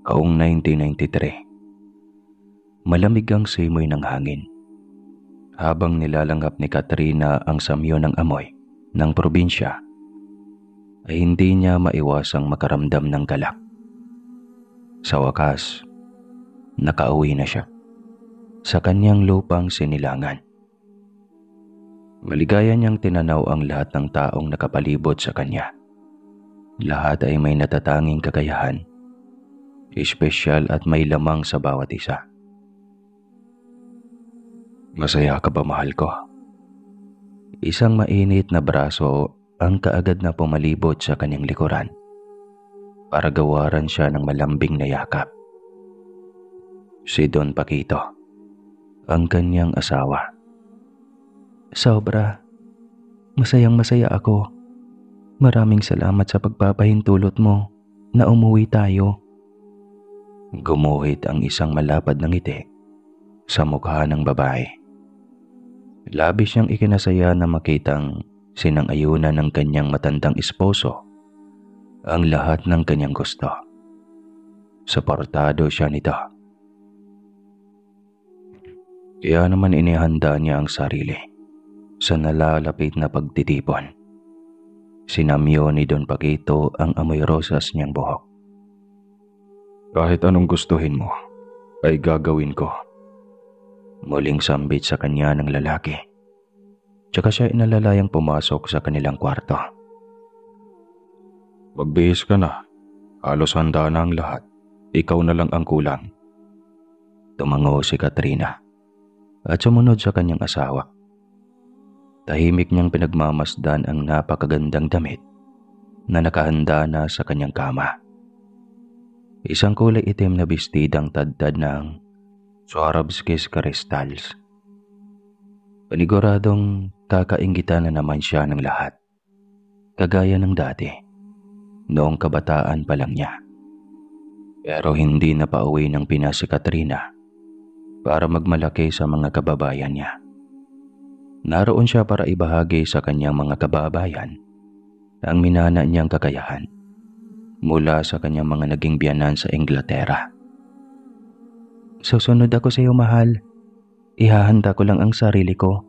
Taong 1993. Malamig ang simoy ng hangin. Habang nilalanghap ni Katrina ang samyo ng amoy ng probinsya, ay hindi niya maiwasang makaramdam ng galak. Sa wakas, nakauwi na siya sa kanyang lupang sinilangan. Maligaya niyang tinanaw ang lahat ng taong nakapalibot sa kanya. Lahat ay may natatanging kakayahan, espesyal at may lamang sa bawat isa. Masaya ka ba, mahal ko? Isang mainit na braso ang kaagad na pumalibot sa kanyang likuran para gawaran siya ng malambing na yakap. Si Don Paquito, ang kanyang asawa. Sobra. Masayang masaya ako. Maraming salamat sa pagpapahintulot mo na umuwi tayo. Gumuhit ang isang malapad na ngiti sa mukha ng babae. Labis niyang ikinasaya na makitang sinang-ayunan ng kanyang matandang esposo ang lahat ng kanyang gusto. Suportado siya nito. Kaya naman inihanda niya ang sarili sa nalalapit na pagtitipon. Sinamyo ni Don Paquito ang amoy rosas niyang buhok. Kahit anong gustuhin mo, ay gagawin ko. Muling sambit sa kanya ng lalaki. Tsaka siya inalalayang pumasok sa kanilang kwarto. Magbihis ka na. Halos handa na ang lahat. Ikaw na lang ang kulang. Tumango si Katrina at sumunod sa kanyang asawa. Tahimik niyang pinagmamasdan ang napakagandang damit na nakahanda na sa kanyang kama. Isang kulay itim na bestidang tadtad ng Swarovski's crystals. Paniguradong kakainggitan na naman siya ng lahat. Kagaya ng dati, noong kabataan pa lang niya. Pero hindi na pauwi ng Pinas si Katrina para magmalaki sa mga kababayan niya. Naroon siya para ibahagi sa kanyang mga kababayan ang minana niyang kakayahan mula sa kanyang mga naging biyanan sa Inglaterra. Susunod ako sa iyo, mahal. Ihahanda ko lang ang sarili ko.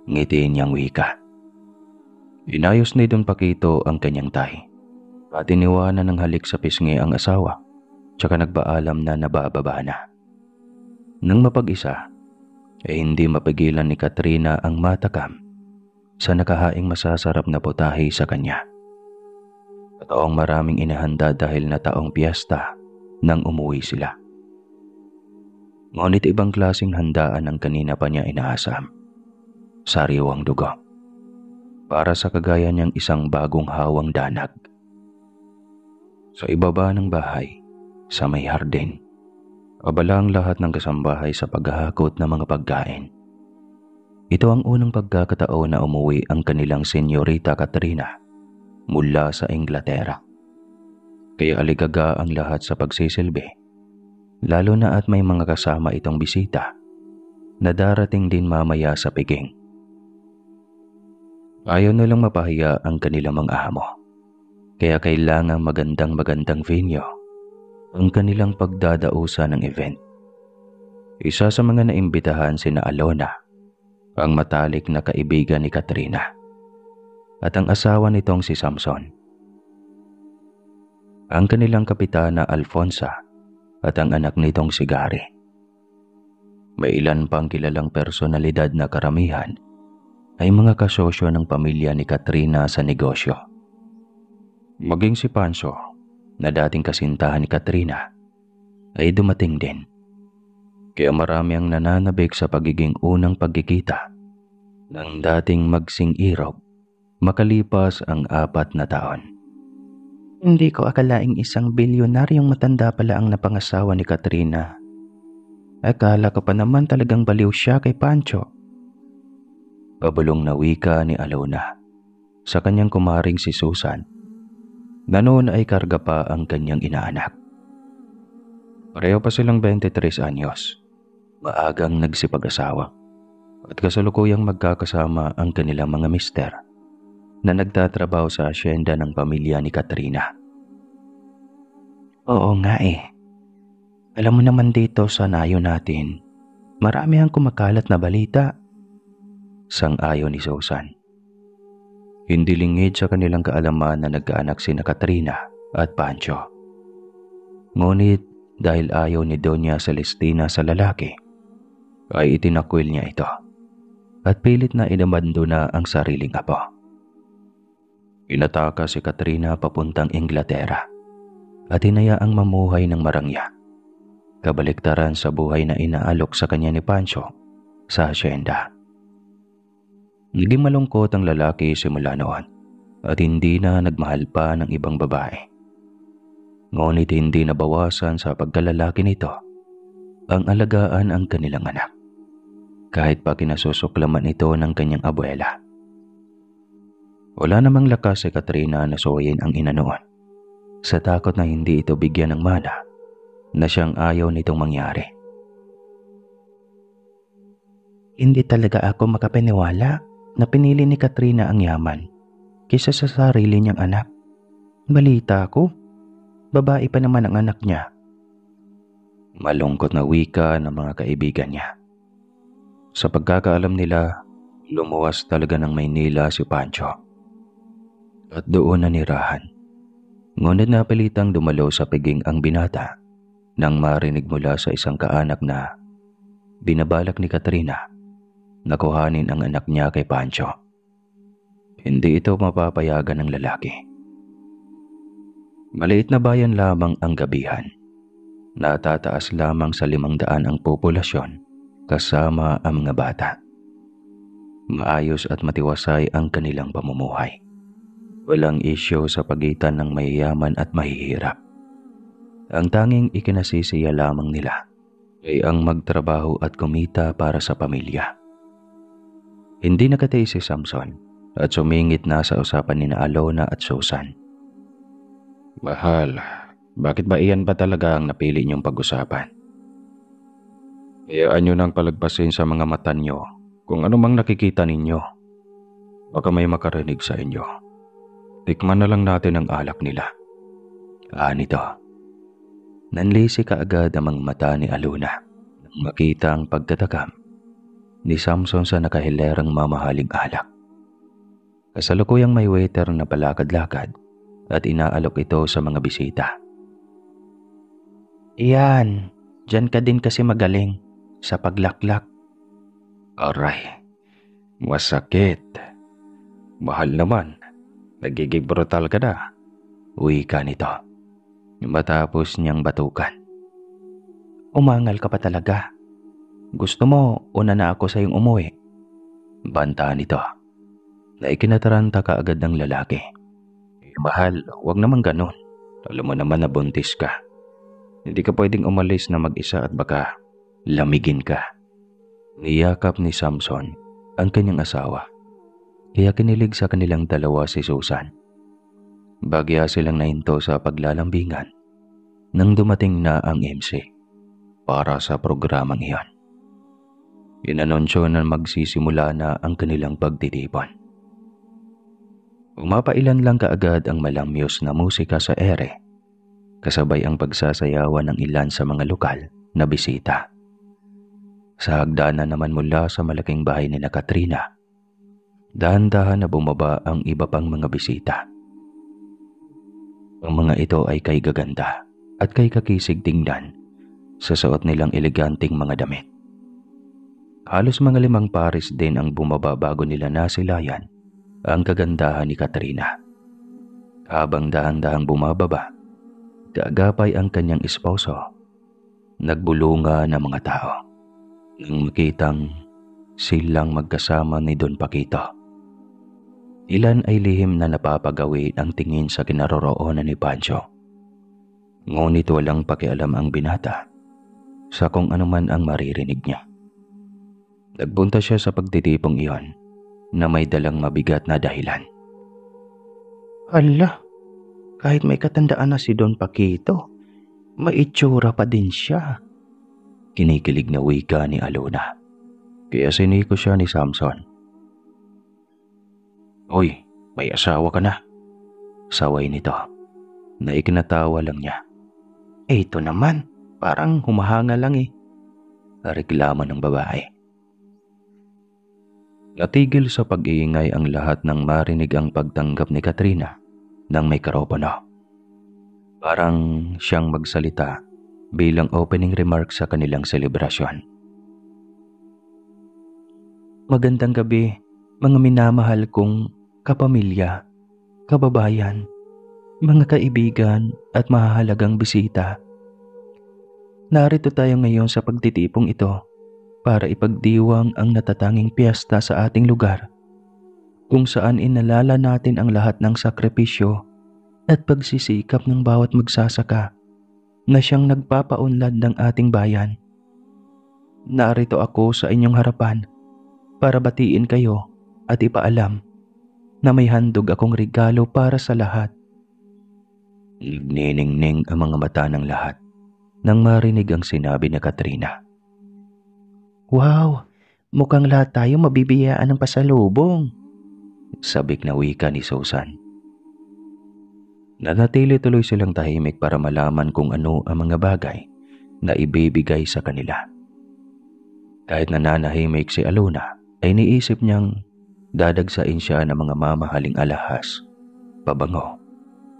Ngitiin niyang wika. Inayos ni Don Paquito ang kanyang tahi at iniwanan ng halik sa pisngi ang asawa, tsaka nagpaalam na nabababa na. Nang mapag-isa, ay hindi mapigilan ni Katrina ang matakam sa nakahaing masasarap na putahe sa kanya. Totoong maraming inihanda dahil na taong piyesta nang umuwi sila. Ngunit ibang klaseng handaan ang kanina pa niya inaasam. Sariwang dugo. Para sa kagaya niyang isang bagong hawang danag. Sa ibaba ng bahay, sa may hardin, abala ang lahat ng kasambahay sa paghahakot ng mga pagkain. Ito ang unang pagkakataon na umuwi ang kanilang senyorita Katrina mula sa Inglaterra. Kaya aligaga ang lahat sa pagsisilbi, lalo na at may mga kasama itong bisita na darating din mamaya sa piging. Ayaw nilang mapahiya ang kanilang mga amo, kaya kailangang magandang venue ang kanilang pagdadausa ng event. Isa sa mga naimbitahan sina Alona, ang matalik na kaibigan ni Katrina, at ang asawa nitong si Samson. Ang kanilang kapitana Alfonsa at ang anak nitong si Gary. May ilan pang kilalang personalidad na karamihan ay mga kasosyo ng pamilya ni Katrina sa negosyo. Maging si Pancho, na dating kasintahan ni Katrina, ay dumating din. Kaya marami ang nananabik sa pagiging unang pagkikita ng dating magsing-irog makalipas ang 4 na taon. Hindi ko akalaing isang bilyonaryong matanda pala ang napangasawa ni Katrina. Akala ko pa naman talagang baliw siya kay Pancho. Pabulong na wika ni Alona sa kanyang kumaring si Susan, na noon ay karga pa ang kanyang inaanak. Pareho pa silang 23 anyos, maagang nagsipag-asawa, at kasalukuyang magkakasama ang kanilang mga mister na nagtatrabaho sa asyenda ng pamilya ni Katrina. Oo nga eh. Alam mo naman dito sa nayo natin, marami ang kumakalat na balita. Sang-ayon ni Susan. Hindi lingid sa kanilang kaalaman na nagkaanak sina Katrina at Pancho. Ngunit dahil ayaw ni Doña Celestina sa lalaki, ay itinakwil niya ito at pilit na inabandona ang sariling apo. Inataka si Katrina papuntang Inglaterra at hinayaang mamuhay ng marangya, kabaliktaran sa buhay na inaalok sa kanya ni Pancho sa asyenda. Naging malungkot ang lalaki simula noon at hindi na nagmahal pa ng ibang babae. Ngunit hindi nabawasan sa pagkalalaki nito ang alagaan ang kanilang anak, kahit pa kinasusuklaman ito ng kanyang abuela. Wala namang lakas si Katrina na suwayin ang ina noon sa takot na hindi ito bigyan ng mana na siyang ayaw nitong mangyari. Hindi talaga ako makapaniwala na pinili ni Katrina ang yaman kaysa sa sarili niyang anak. Balita ko, babae pa naman ang anak niya. Malungkot na wika ng mga kaibigan niya. Sa pagkakaalam nila, lumuwas talaga ng Maynila si Pancho at doon nanirahan. Ngunit napilitang dumalo sa piging ang binata nang marinig mula sa isang kaanak na binabalak ni Katrina na kuhanin ang anak niya kay Pancho. Hindi ito mapapayagan ng lalaki. Maliit na bayan lamang ang Gabihan. Natataas lamang sa 500 ang populasyon kasama ang mga bata. Maayos at matiwasay ang kanilang pamumuhay. Walang isyu sa pagitan ng mayayaman at mahihirap. Ang tanging ikinasisiya lamang nila ay ang magtrabaho at kumita para sa pamilya. Hindi nakatiis si Samson at sumingit na sa usapan ni Alona at Susan. Mahal, bakit ba iyan pa talaga ang napili niyong pag-usapan? Hayaan niyo nang palagpasin sa mga mata niyo kung anumang nakikita ninyo. Baka may makarinig sa inyo. Tikman na lang natin ang alak nila. Nito. Nanlisi kaagad ang mga mata ni Alona nang makita ang pagtatakam ni Samson sa nakahilerang mamahaling alak. Kasalukuyang may waiter na palakad-lakad at inaalok ito sa mga bisita. Iyan, dyan ka din kasi magaling sa paglaklak. Aray, masakit. Mahal naman, nagiging brutal ka na. Wika nito, matapos niyang batukan. Umangal ka pa talaga. Gusto mo, una na ako sa iyong umuwi. Banta nito, na ikinataranta kaagad ng lalaki. Mahal, wag naman ganun. Alam mo naman na buntis ka. Hindi ka pwedeng umalis na mag-isa at baka lamigin ka. Niyakap ni Samson ang kanyang asawa. Kaya kinilig sa kanilang dalawa si Susan. Bagya silang nahinto sa paglalambingan nang dumating na ang MC para sa programang iyon. Inanunsyo na magsisimula na ang kanilang pagtitipon. Umapailan lang kaagad ang malamyos na musika sa ere, kasabay ang pagsasayawan ng ilan sa mga lokal na bisita. Sa hagdanan naman mula sa malaking bahay ni Katrina, dahan-dahan na bumaba ang iba pang mga bisita. Ang mga ito ay kay gaganda at kay kakisig tingnan sa suot nilang eleganting mga damit. Halos mga 5 pares din ang bumaba bago nila nasilayan ang kagandahan ni Katrina. Habang dahan-dahang bumababa, kaagapay ang kanyang esposo. Nagbulunga ng mga tao nang makitang silang magkasama ni Don Paquito. Ilan ay lihim na napapagawi ang tingin sa kinaroroonan ni Pancho. Ngunit walang pakialam ang binata sa kung anuman ang maririnig niya. Nagpunta siya sa pagtitipong iyon na may dalang mabigat na dahilan. Hala, kahit may katandaan na si Don Paquito, may itsura pa din siya. Kinikilig na wika ni Alona. Kaya siniko siya ni Samson. Hoy, may asawa ka na. Saway nito, na ikinatawa lang niya. Ito naman, parang humahanga lang eh. Reklamo ng babae. Natigil sa pag-iingay ang lahat nang marinig ang pagtanggap ni Katrina ng mikropono. Parang siyang magsalita bilang opening remark sa kanilang selebrasyon. Magandang gabi, mga minamahal kong kapamilya, kababayan, mga kaibigan at mahahalagang bisita. Narito tayo ngayon sa pagtitipong ito para ipagdiwang ang natatanging piyesta sa ating lugar, kung saan inalala natin ang lahat ng sakripisyo at pagsisikap ng bawat magsasaka na siyang nagpapaunlad ng ating bayan. Narito ako sa inyong harapan para batiin kayo at ipaalam na may handog akong regalo para sa lahat. Nagniningning ang mga mata ng lahat nang marinig ang sinabi ni Katrina. Wow, mukhang lahat tayo mabibiyaan ng pasalubong, sabik na wika ni Susan. Nanatili tuloy silang tahimik para malaman kung ano ang mga bagay na ibibigay sa kanila. Kahit nananahimik si Alona, ay niisip niyang dadagsain siya ng mga mamahaling alahas, pabango,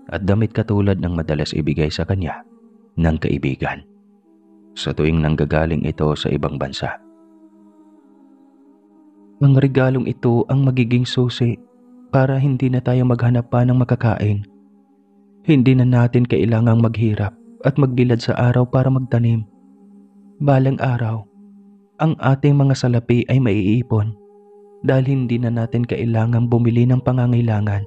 at damit katulad ng madalas ibigay sa kanya ng kaibigan sa tuwing nanggagaling ito sa ibang bansa. Mga regalong ito ang magiging susi para hindi na tayo maghanap pa ng makakain. Hindi na natin kailangang maghirap at magbilad sa araw para magtanim. Balang araw, ang ating mga salapi ay maiipon dahil hindi na natin kailangang bumili ng pangangailangan.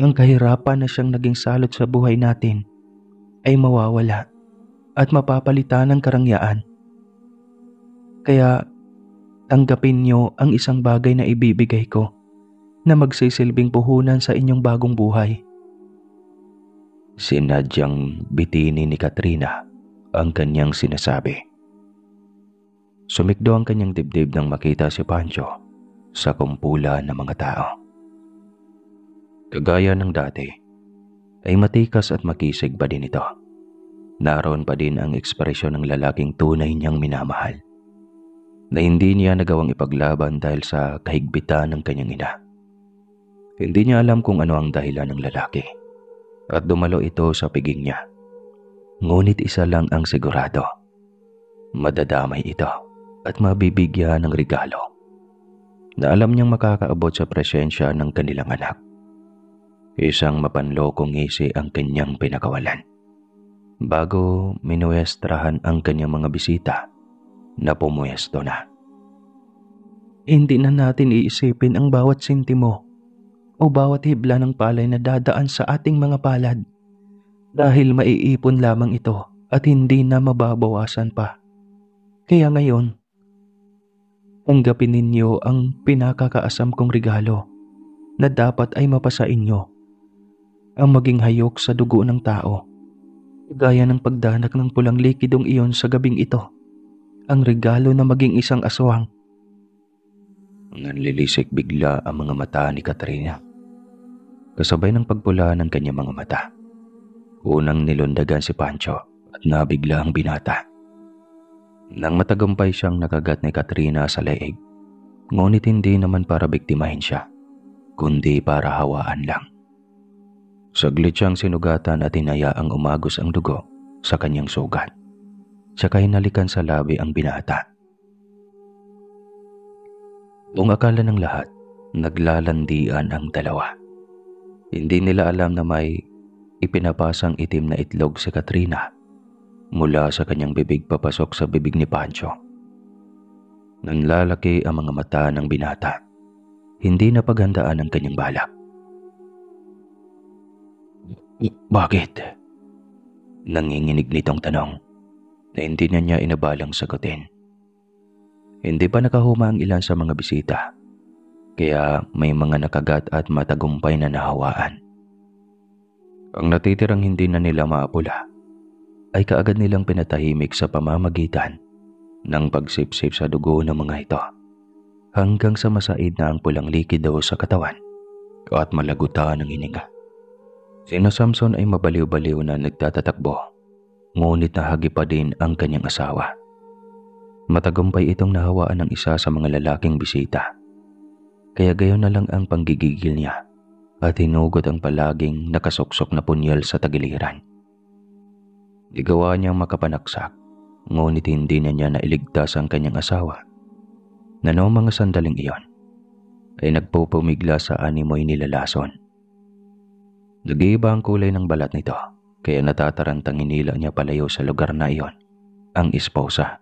Ang kahirapan na siyang naging salot sa buhay natin ay mawawala at mapapalitan ng karangyaan. Kaya tanggapin niyo ang isang bagay na ibibigay ko na magsisilbing puhunan sa inyong bagong buhay. Sinadyang bitini ni Katrina ang kanyang sinasabi. Sumikdo ang kanyang dibdib nang makita si Pancho sa kumpulan ng mga tao. Kagaya ng dati, ay matikas at makisig pa din ito. Naroon pa din ang ekspresyon ng lalaking tunay niyang minamahal, na hindi niya nagawang ipaglaban dahil sa kahigpitan ng kanyang ina. Hindi niya alam kung ano ang dahilan ng lalaki at dumalo ito sa piging niya. Ngunit isa lang ang sigurado, madadamay ito at mabibigyan ng regalo na alam niyang makakaabot sa presensya ng kanilang anak. Isang mapanlokong ngisi ang kanyang pinakawalan bago minuestrahan ang kanyang mga bisita na pumuesto na. Hindi na natin iisipin ang bawat sintimo o bawat hibla ng palay na dadaan sa ating mga palad dahil maiipon lamang ito at hindi na mababawasan pa. Kaya ngayon, tanggapin ninyo ang pinakakaasam kong regalo na dapat ay mapasa inyo. Ang maging hayok sa dugo ng tao, gaya ng pagdanak ng pulang likidong iyon sa gabing ito. Ang regalo na maging isang aswang. Nanlilisik bigla ang mga mata ni Katrina, kasabay ng pagpula ng kanyang mga mata. Unang nilundagan si Pancho at nabigla ang binata. Nang matagumpay siyang nakagat ni Katrina sa leeg, ngunit hindi naman para biktimahin siya, kundi para hawaan lang. Saglit siyang sinugatan at hinayaang umagos ang dugo sa kanyang sugat. Tsaka hinalikan sa labi ang binata. Buong akala ng lahat, naglalandian ang dalawa. Hindi nila alam na may ipinapasang itim na itlog si Katrina mula sa kanyang bibig papasok sa bibig ni Pancho. Nanlalaki ang mga mata ng binata. Hindi na paghandaan ang kanyang balak. Bakit? Nanginginig nitong tanong na hindi na niya inabalang sagutin. Hindi pa nakahuma ang ilan sa mga bisita, kaya may mga nakagat at matagumpay na nahawaan. Ang natitirang hindi na nila maapula ay kaagad nilang pinatahimik sa pamamagitan ng pagsipsip sa dugo ng mga ito hanggang sa masaid na ang pulang likido sa katawan at malagutan ng hininga. Sina Samson ay mabaliw-baliw na nagtatatakbo ngunit nahagi pa din ang kanyang asawa. Matagumpay itong nahawaan ng isa sa mga lalaking bisita. Kaya gayon na lang ang panggigigil niya at hinugot ang palaging nakasuksok na punyal sa tagiliran. Igawa niyang makapanaksak, ngunit hindi na niya nailigtas ang kanyang asawa na noong mga sandaling iyon ay nagpupumigla sa animoy nilalason. Nag-iiba ang kulay ng balat nito, kaya natatarantang hinila niya palayo sa lugar na iyon ang esposa.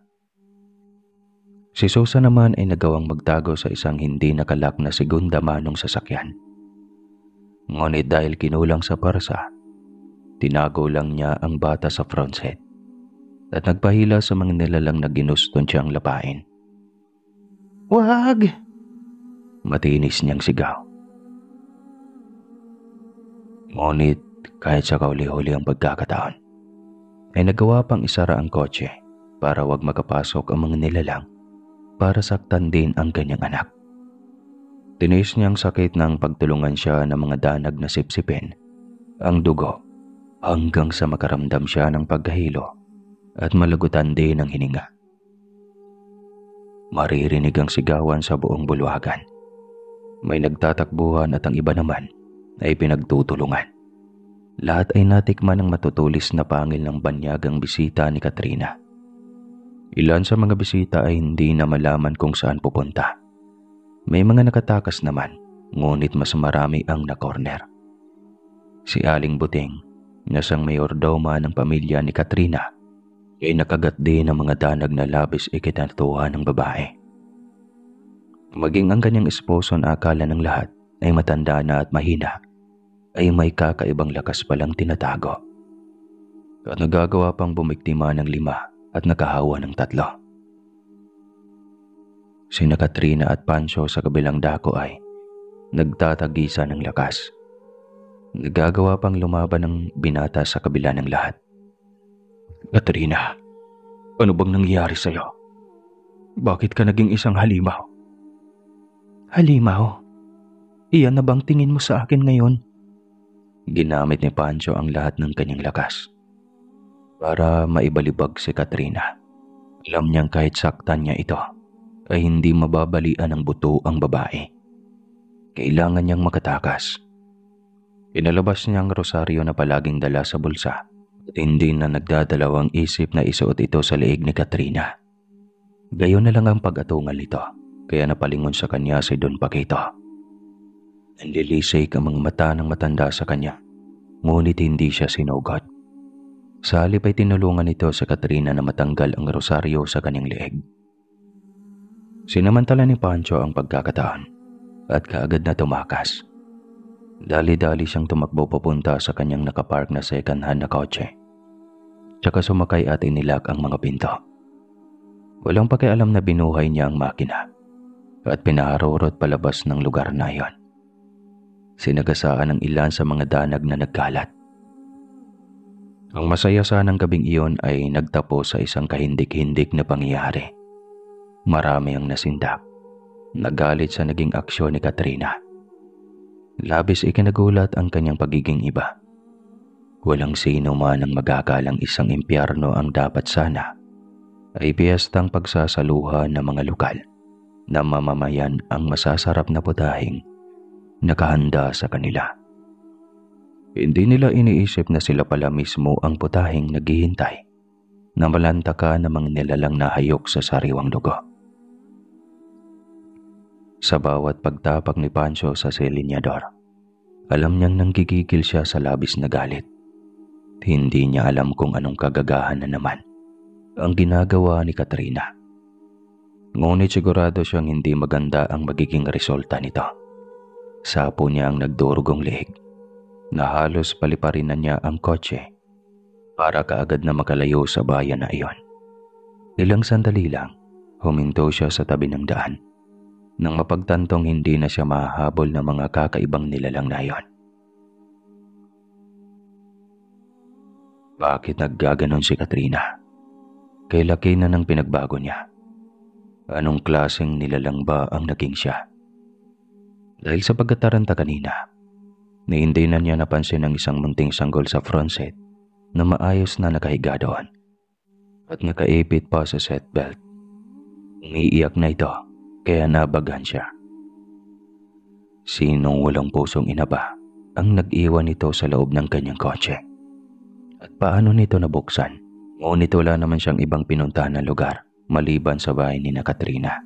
Si Susan naman ay nagawang magtago sa isang hindi nakalak na segunda manong sasakyan. Ngunit dahil kinulang sa parsa, tinago lang niya ang bata sa front seat at nagpahila sa mga nilalang na ginuston siyang lapain. "Wag!" Matinis niyang sigaw. Ngunit kahit sa kauli-huli ang pagkakataon, ay nagawa pang isara ang kotse para wag makapasok ang mga nilalang para saktan din ang kanyang anak. Tinis niyang sakit ng pagtulungan siya ng mga danag na sipsipin ang dugo hanggang sa makaramdam siya ng pagkahilo at malagutan din ang hininga. Maririnig ang sigawan sa buong bulwagan. May nagtatakbuhan at ang iba naman ay pinagtutulungan. Lahat ay natikman ng matutulis na pangil ng banyagang bisita ni Katrina. Ilan sa mga bisita ay hindi na malaman kung saan pupunta. May mga nakatakas naman, ngunit mas marami ang na-corner. Si Aling Buting, na siyang mayordoma ng pamilya ni Katrina, ay nakagat din ng mga danag na labis ikinatuwa ng babae. Maging ang kanyang esposo na akala ng lahat ay matanda na at mahina, ay may kakaibang lakas palang tinatago. At nagagawa pang bumiktima ng 5 at nakahawa ng 3. Sina Katrina at Pancho sa kabilang dako ay nagtatagisa ng lakas. Nagagawa pang lumaban ng binata sa kabila ng lahat. "Katrina, ano bang nangyari sa'yo? Bakit ka naging isang halimaw?" "Halimaw? Iyan na bang tingin mo sa akin ngayon?" Ginamit ni Pancho ang lahat ng kanyang lakas para maibalibag si Katrina. Alam niyang kahit saktan niya ito ay hindi mababalian ng buto ang babae. Kailangan niyang makatakas. Inalabas niya ang rosaryo na palaging dala sa bulsa at hindi na nagdadalawang isip na isuot ito sa leeg ni Katrina. Gayon na lang ang pag-atungal nito, kaya napalingon sa kanya si Don Paquito. Nanlilisik ang mga mata ng matanda sa kanya, ngunit hindi siya sinugot. Sa halip ay tinulungan nito sa Katrina na matanggal ang rosaryo sa kanyang leeg. Sinamantala ni Pancho ang pagkakataon at kaagad na tumakas. Dali-dali siyang tumakbo papunta sa kanyang nakapark na second-hand na kotse. Tsaka sumakay at inilak ang mga pinto. Walang pakialam na binuhay niya ang makina at pinaharurot palabas ng lugar na iyon. Sinagasaan ng ilan sa mga danag na nagkalat. Ang masaya sanang gabing iyon ay nagtapos sa isang kahindik-hindik na pangyayari. Marami ang nasindak. Nagalit sa naging aksyon ni Katrina. Labis ikinagulat ang kanyang pagiging iba. Walang sino man ang magagalang isang impyerno ang dapat sana ay piyestang pagsasaluhan ng mga lokal na mamamayan ang masasarap na putahing nakahanda sa kanila. Hindi nila iniisip na sila pala mismo ang putahing naghihintay na malantaka ng mga nilalang na hayok sa sariwang dugo. Sa bawat pagtapak ni Pancho sa silinyador, alam niyang nanggigigil siya sa labis na galit. Hindi niya alam kung anong kagagahan na naman ang ginagawa ni Katrina. Ngunit sigurado siyang hindi maganda ang magiging resulta nito. Sapo niya ang nagdurugong leeg na halos paliparinan niya ang kotse para kaagad na makalayo sa bayan na iyon. Ilang sandali lang, huminto siya sa tabi ng daan nang mapagtantong hindi na siya mahahabol ng mga kakaibang nilalang na iyon. Bakit naggaganon si Katrina? Kay laki na ng pinagbago niya. Anong klaseng nilalang ba ang naging siya? Dahil sa pagkataranta kanina, na hindi na niya napansin ang isang munting sanggol sa front seat na maayos na nakahiga doon at nakaipit pa sa seatbelt. Umiiyak na ito kaya nabagan siya. Sinong walang pusong ina ba ang nag-iwan nito sa loob ng kanyang kotse? At paano nito nabuksan? Ngunit wala naman siyang ibang pinuntahan na lugar maliban sa bahay ni na Katrina.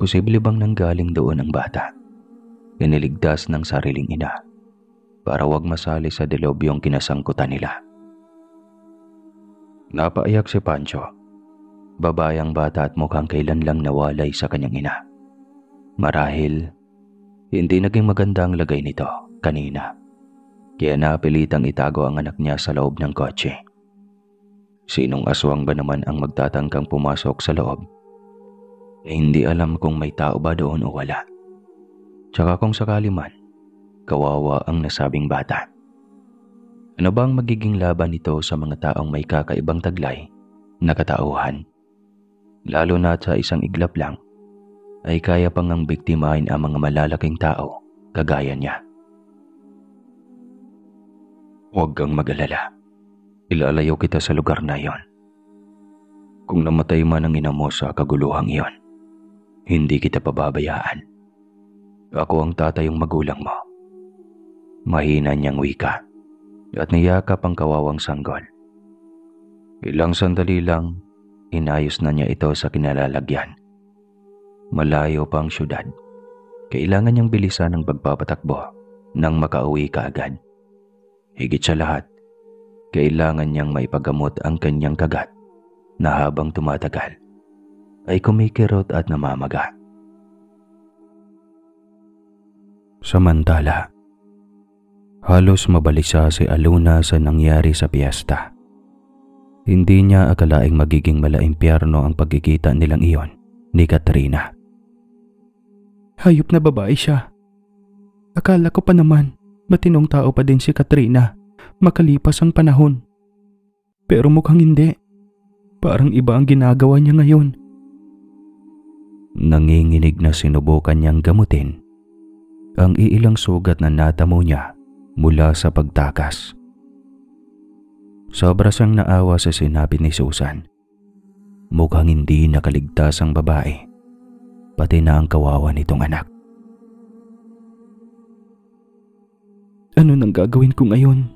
Posible bang nanggaling doon ang bata? Iniligtas ng sariling ina para wag masali sa dilobyong kinasangkutan nila. Napaiyak si Pancho. Babayang bata at mukhang kailan lang nawalay sa kanyang ina. Marahil, hindi naging maganda ang lagay nito kanina. Kaya napilitang itago ang anak niya sa loob ng kotse. Sinong aswang ba naman ang magtatangkang pumasok sa loob? Hindi alam kung may tao ba doon o wala. Tsaka kung sakali man, kawawa ang nasabing bata. Ano bang magiging laban nito sa mga taong may kakaibang taglay na katauhan? Lalo na sa isang iglap lang, ay kaya pang ang biktimahin ang mga malalaking tao kagaya niya. Huwag kang mag-alala. Ilalayo kita sa lugar na iyon. Kung namatay man ang ina mo sa kaguluhang iyon, hindi kita pababayaan. Ako ang tatayong magulang mo. Mahina niyang wika at niyakap ang kawawang sanggol. Ilang sandali lang, inayos na niya ito sa kinalalagyan. Malayo pa ang syudad. Kailangan niyang bilisan ang pagpapatakbo nang makauwi kaagad. Higit sa lahat, kailangan niyang maipagamot ang kanyang kagat na habang tumatagal ay kumikirot at namamaga. Samantala, halos mabalisa si Alona sa nangyari sa piyesta. Hindi niya akalaing magiging malaimpyerno ang pagkikita nilang iyon ni Katrina. Hayop na babae siya. Akala ko pa naman matinong tao pa din si Katrina makalipas ang panahon. Pero mukhang hindi. Parang iba ang ginagawa niya ngayon. Nanginginig na sinubukan niyang gamutin ang iilang sugat na natamo niya mula sa pagtakas. Sobra siyang naawa sa sinabi ni Susan. Mukhang hindi nakaligtas ang babae, pati na ang kawawa nitong anak. Ano nang gagawin ko ngayon?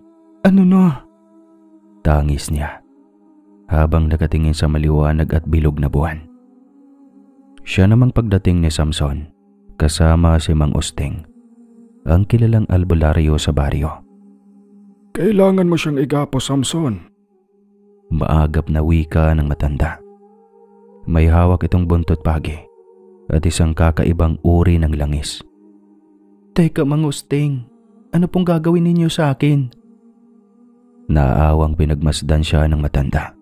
Ano na? Tangis niya habang nakatingin sa maliwanag at bilog na buwan. Siya namang pagdating ni Samson, kasama si Mang Usting, ang kilalang albularyo sa baryo. Kailangan mo siyang igapo, Samson. Maagap na wika ng matanda. May hawak itong buntot pagi at isang kakaibang uri ng langis. Teka, Mang Usting, ano pong gagawin ninyo sa akin? Naaawang pinagmasdan siya ng matanda.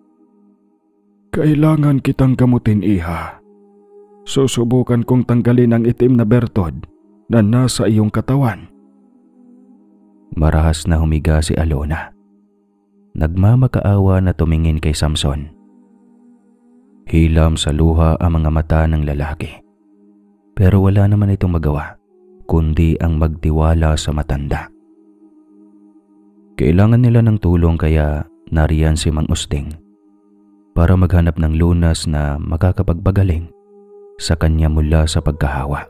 Kailangan kitang gamutin, iha. Susubukan kong tanggalin ang itim na bertod na nasa iyong katawan. Marahas na humiga si Alona. Nagmamakaawa na tumingin kay Samson. Hilam sa luha ang mga mata ng lalaki. Pero wala naman itong magawa, kundi ang magtiwala sa matanda. Kailangan nila ng tulong kaya nariyan si Mang Usting para maghanap ng lunas na makakapagbagaling sa kanya mula sa pagkahawa.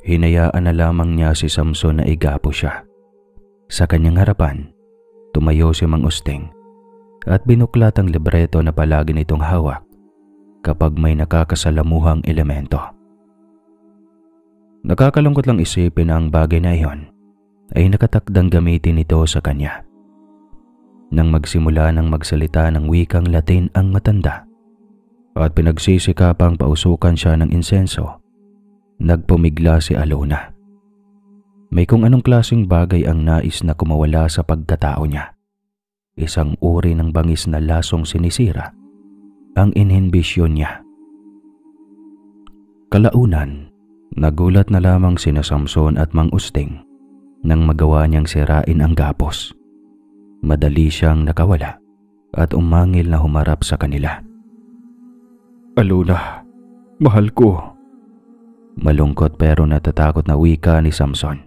Hinayaan na lamang niya si Samson na igapo siya. Sa kanyang harapan, tumayo si Mang Usting at binuklat ang libreto na palagi nitong hawak kapag may nakakasalamuhang elemento. Nakakalungkot lang isipin na ang bagay na iyon ay nakatakdang gamitin ito sa kanya. Nang magsimula ng magsalita ng wikang Latin ang matanda at pinagsisikapang pausukan siya ng insenso, nagpumigla si Alona. May kung anong klaseng bagay ang nais na kumawala sa pagkatao niya. Isang uri ng bangis na lasong sinisira ang inhibisyon niya. Kalaunan, nagulat na lamang sina Samson at Mang Usting nang magawa niyang sirain ang gapos. Madali siyang nakawala at umangil na humarap sa kanila. Alona, mahal ko. Malungkot pero natatakot na wika ni Samson.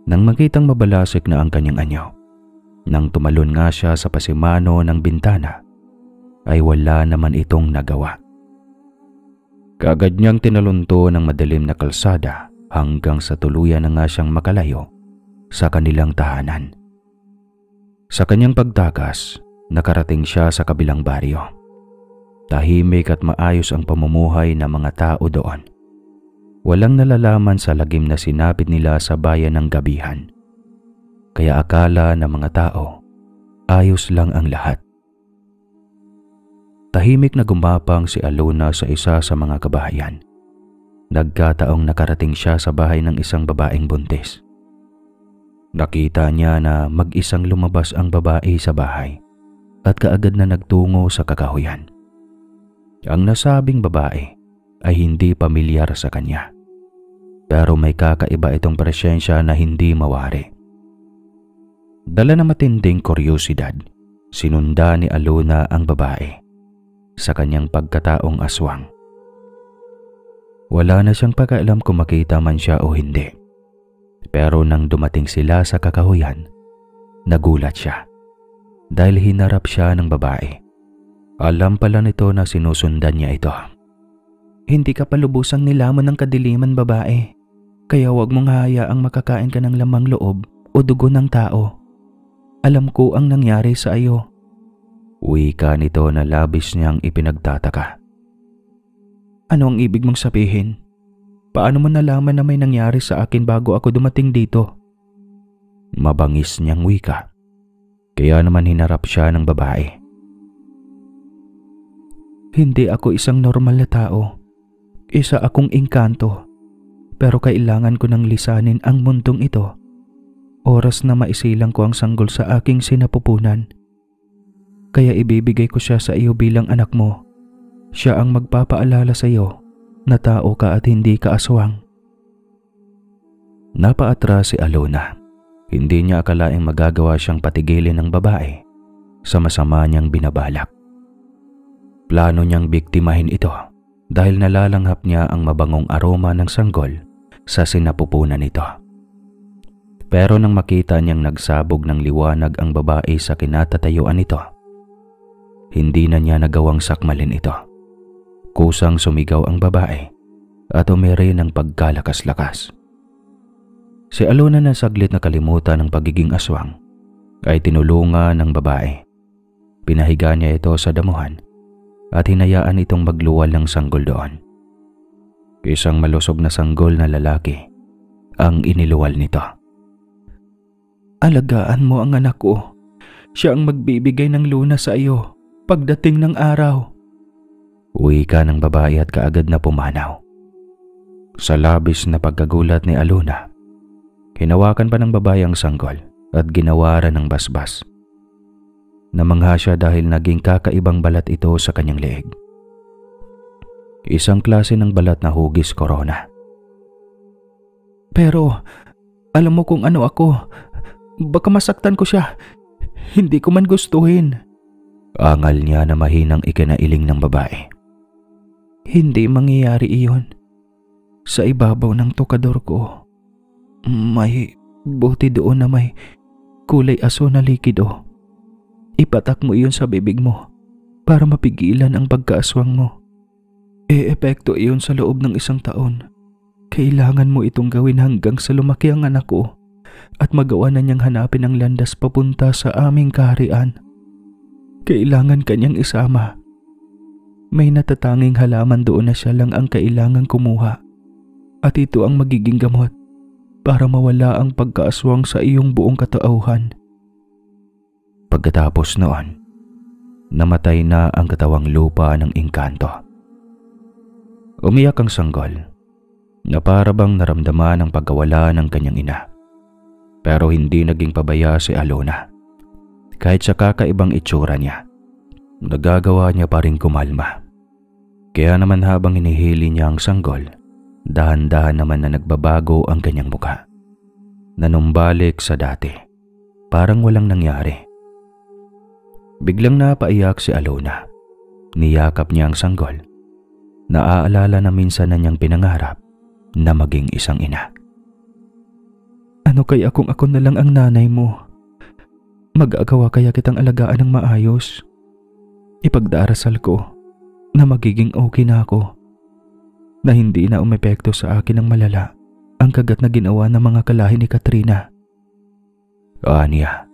Nang makitang mabalasik na ang kanyang anyo, Nang tumalon nga siya sa pasimano ng bintana, ay wala naman itong nagawa. Kaagad niyang tinalunto ng madilim na kalsada hanggang sa tuluyan na nga siyang makalayo sa kanilang tahanan. Sa kanyang pagtakas, nakarating siya sa kabilang baryo. Tahimik at maayos ang pamumuhay ng mga tao doon. Walang nalalaman sa lagim na sinapit nila sa bayan ng gabihan. Kaya akala ng mga tao, ayos lang ang lahat. Tahimik na gumapang si Alona sa isa sa mga kabahayan. Nagkataong nakarating siya sa bahay ng isang babaeng buntis. Nakita niya na mag-isang lumabas ang babae sa bahay at kaagad na nagtungo sa kakahuyan. Ang nasabing babae ay hindi pamilyar sa kanya. Pero may kakaiba itong presensya na hindi mawari. Dala na matinding kuryosidad, sinunda ni Alona ang babae sa kanyang pagkataong aswang. Wala na siyang pakialam kung makita man siya o hindi. Pero nang dumating sila sa kakahuyan, nagulat siya dahil hinarap siya ng babae. Alam pala nito na sinusundan niya ito. Hindi ka palubusang nilamon ng kadiliman, babae. Kaya huwag mong hayaang makakain ka ng lamang loob o dugo ng tao. Alam ko ang nangyari sa iyo. Wika nito na labis niyang ipinagtataka. Ano ang ibig mong sabihin? Paano mo nalaman na may nangyari sa akin bago ako dumating dito? Mabangis niyang wika. Kaya naman hinarap siya ng babae. Hindi ako isang normal na tao. Isa akong engkanto. Pero kailangan ko nang lisanin ang mundong ito. Oras na maisilang ko ang sanggol sa aking sinapupunan. Kaya ibibigay ko siya sa iyo bilang anak mo. Siya ang magpapaalala sa iyo na tao ka at hindi ka aswang. Napaatras si Alona. Hindi niya akalaing magagawa siyang patigilin ng babae sa masama niyang binabalak. Plano niyang biktimahin ito dahil nalalanghap niya ang mabangong aroma ng sanggol sa sinapupunan nito. Pero nang makita niyang nagsabog ng liwanag ang babae sa kinatatayuan nito, hindi na niya nagawang sakmalin ito. Kusang sumigaw ang babae at umiri ng pagkalakas-lakas. Si Alona na saglit na kalimutan ng pagiging aswang ay tinulungan ng babae. Pinahiga niya ito sa damuhan at hinayaan itong magluwal ng sanggol doon. Isang malusog na sanggol na lalaki ang iniluwal nito. Alagaan mo ang anak ko. Siya ang magbibigay ng lunas sa iyo pagdating ng araw. Wika ng babae at kaagad na pumanaw. Sa labis na pagkagulat ni Alona, hinawakan pa ng babae ang sanggol at ginawaran ng basbas. Namangha siya dahil naging kakaibang balat ito sa kanyang leeg. Isang klase ng balat na hugis korona. Pero, alam mo kung ano ako. Baka masaktan ko siya. Hindi ko man gustuhin. Angal niya na mahinang ikinailing ng babae. Hindi mangyayari iyon. Sa ibabaw ng tokador ko, may buti doon na may kulay aso na likido. Ipatak mo iyon sa bibig mo para mapigilan ang pagkaaswang mo. Epekto iyon sa loob ng 1 taon. Kailangan mo itong gawin hanggang sa lumaki ang anak ko at magawa na niyang hanapin ang landas papunta sa aming kaharian. Kailangan kanyang isama. May natatanging halaman doon na siya lang ang kailangang kumuha at ito ang magiging gamot para mawala ang pagkaaswang sa iyong buong katauhan. Pagkatapos noon, namatay na ang katawang lupa ng engkanto. Umiyak ang sanggol na para bang naramdaman ang pagkawala ng kanyang ina. Pero hindi naging pabaya si Alona. Kahit sa kakaibang itsura niya, nagagawa niya pa rin kumalma. Kaya naman habang hinihili niya ang sanggol, dahan-dahan naman na nagbabago ang kanyang mukha. Nanumbalik sa dati, parang walang nangyari. Biglang napaiyak si Alona. Niyakap niya ang sanggol. Naaalala na minsan na niyang pinangarap na maging isang ina. Ano kaya kung ako na lang ang nanay mo? Mag-aagawa kaya kitang alagaan ng maayos. Ipagdarasal ko na magiging okay na ako. Na hindi na umepekto sa akin ng malala ang kagat na ginawa ng mga kalahi ni Katrina. Aniya,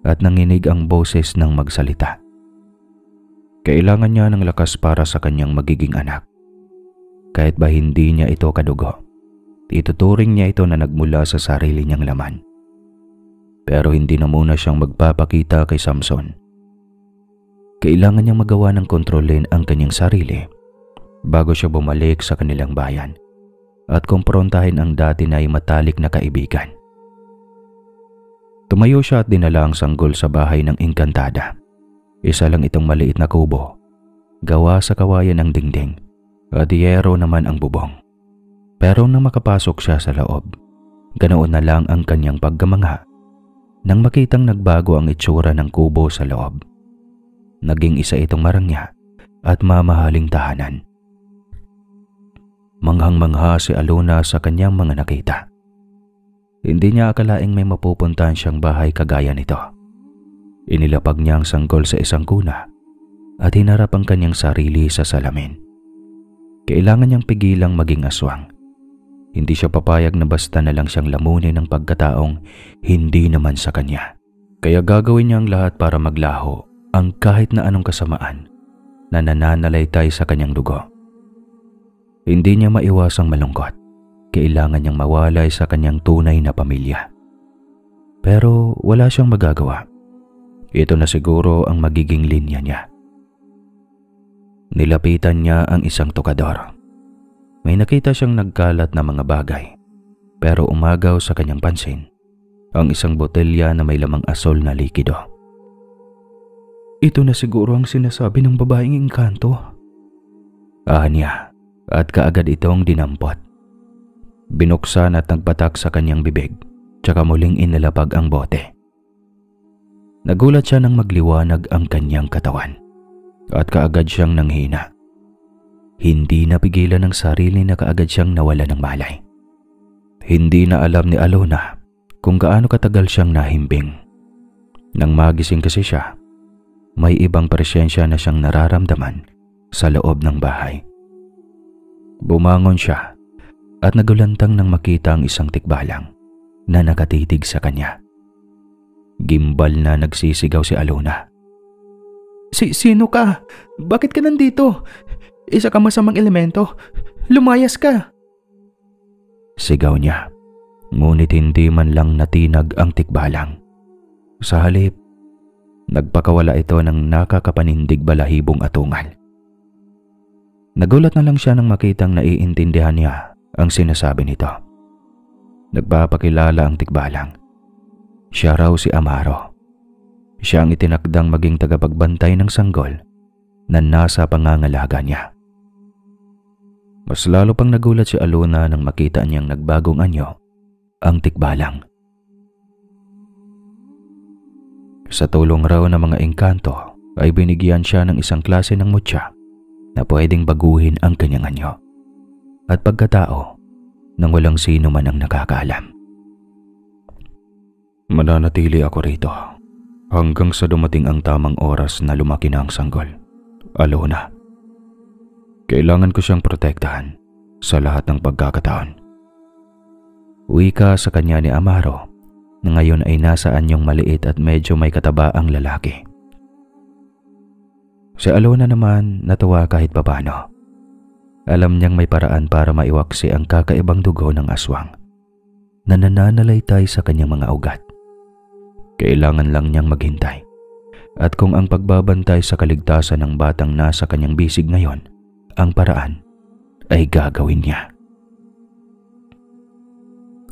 at nanginig ang boses ng magsalita. Kailangan niya ng lakas para sa kanyang magiging anak. Kahit ba hindi niya ito kadugo, ituturing niya ito na nagmula sa sarili niyang laman. Pero hindi na muna siyang magpapakita kay Samson. Kailangan niyang magawa ng kontrolin ang kanyang sarili bago siya bumalik sa kanilang bayan at kumprontahin ang dati na matalik na kaibigan. Tumayo siya at dinala ang sanggol sa bahay ng engkantada. Isa lang itong maliit na kubo, gawa sa kawayan ng dingding at yero naman ang bubong. Pero nang makapasok siya sa loob, ganoon na lang ang kanyang pagkamangha nang makitang nagbago ang itsura ng kubo sa loob. Naging isa itong marangya at mamahaling tahanan. Manghang-mangha si Alona sa kanyang mga nakita. Hindi niya akalaing may mapupuntahan siyang bahay kagaya nito. Inilapag niya ang sanggol sa isang kuna at hinarap ang kanyang sarili sa salamin. Kailangan niyang pigilang maging aswang. Hindi siya papayag na basta na lang siyang lamunin ng pagkataong hindi naman sa kanya. Kaya gagawin niya ang lahat para maglaho ang kahit na anong kasamaan na nananalaytay sa kanyang dugo. Hindi niya maiwasang malungkot. Kailangan niyang mawalay sa kanyang tunay na pamilya. Pero wala siyang magagawa. Ito na siguro ang magiging linya niya. Nilapitan niya ang isang tukador. May nakita siyang nagkalat na mga bagay, pero umagaw sa kanyang pansin ang isang botelya na may lamang asol na likido. Ito na siguro ang sinasabi ng babaeng engkanto. Niya, at kaagad itong dinampot. Binuksan at nagpatak sa kanyang bibig, tsaka muling inilapag ang bote. Nagulat siya nang magliwanag ang kanyang katawan, at kaagad siyang nanghina. Hindi napigilan ng sarili na kaagad siyang nawala ng malay. Hindi na alam ni Alona kung gaano katagal siyang nahimbing. Nang magising kasi siya, may ibang presensya na siyang nararamdaman sa loob ng bahay. Bumangon siya at nagulantang nang makita ang isang tikbalang na nakatitig sa kanya. Gimbal na nagsisigaw si Alona. Sino ka? Bakit ka nandito? Isa ka masamang elemento. Lumayas ka! Sigaw niya, ngunit hindi man lang natinag ang tikbalang. Sa halip, nagpakawala ito ng nakakapanindig balahibong atungal. Nagulat na lang siya nang makitang naiintindihan niya ang sinasabi nito. Nagpapakilala ang tikbalang. Siya raw si Amaro. Siya ang itinakdang maging tagapagbantay ng sanggol na nasa pangangalaga niya. Mas lalo pang nagulat si Alona nang makita niyang nagbagong anyo ang tikbalang. Sa tulong raw ng mga engkanto ay binigyan siya ng isang klase ng mutya na pwedeng baguhin ang kanyang anyo at pagkatao nang walang sino man ang nakakaalam. Mananatili ako rito hanggang sa dumating ang tamang oras na lumaki na ang sanggol, Alona. Kailangan ko siyang protektahan sa lahat ng pagkakataon. Wika sa kanya ni Amaro na ngayon ay nasa anyong maliit at medyo may kataba ang lalaki. Si Alona naman natuwa kahit papano. Alam niyang may paraan para maiwaksi ang kakaibang dugo ng aswang na nananalaytay sa kanyang mga ugat. Kailangan lang niyang maghintay. At kung ang pagbabantay sa kaligtasan ng batang nasa kanyang bisig ngayon ang paraan, ay gagawin niya.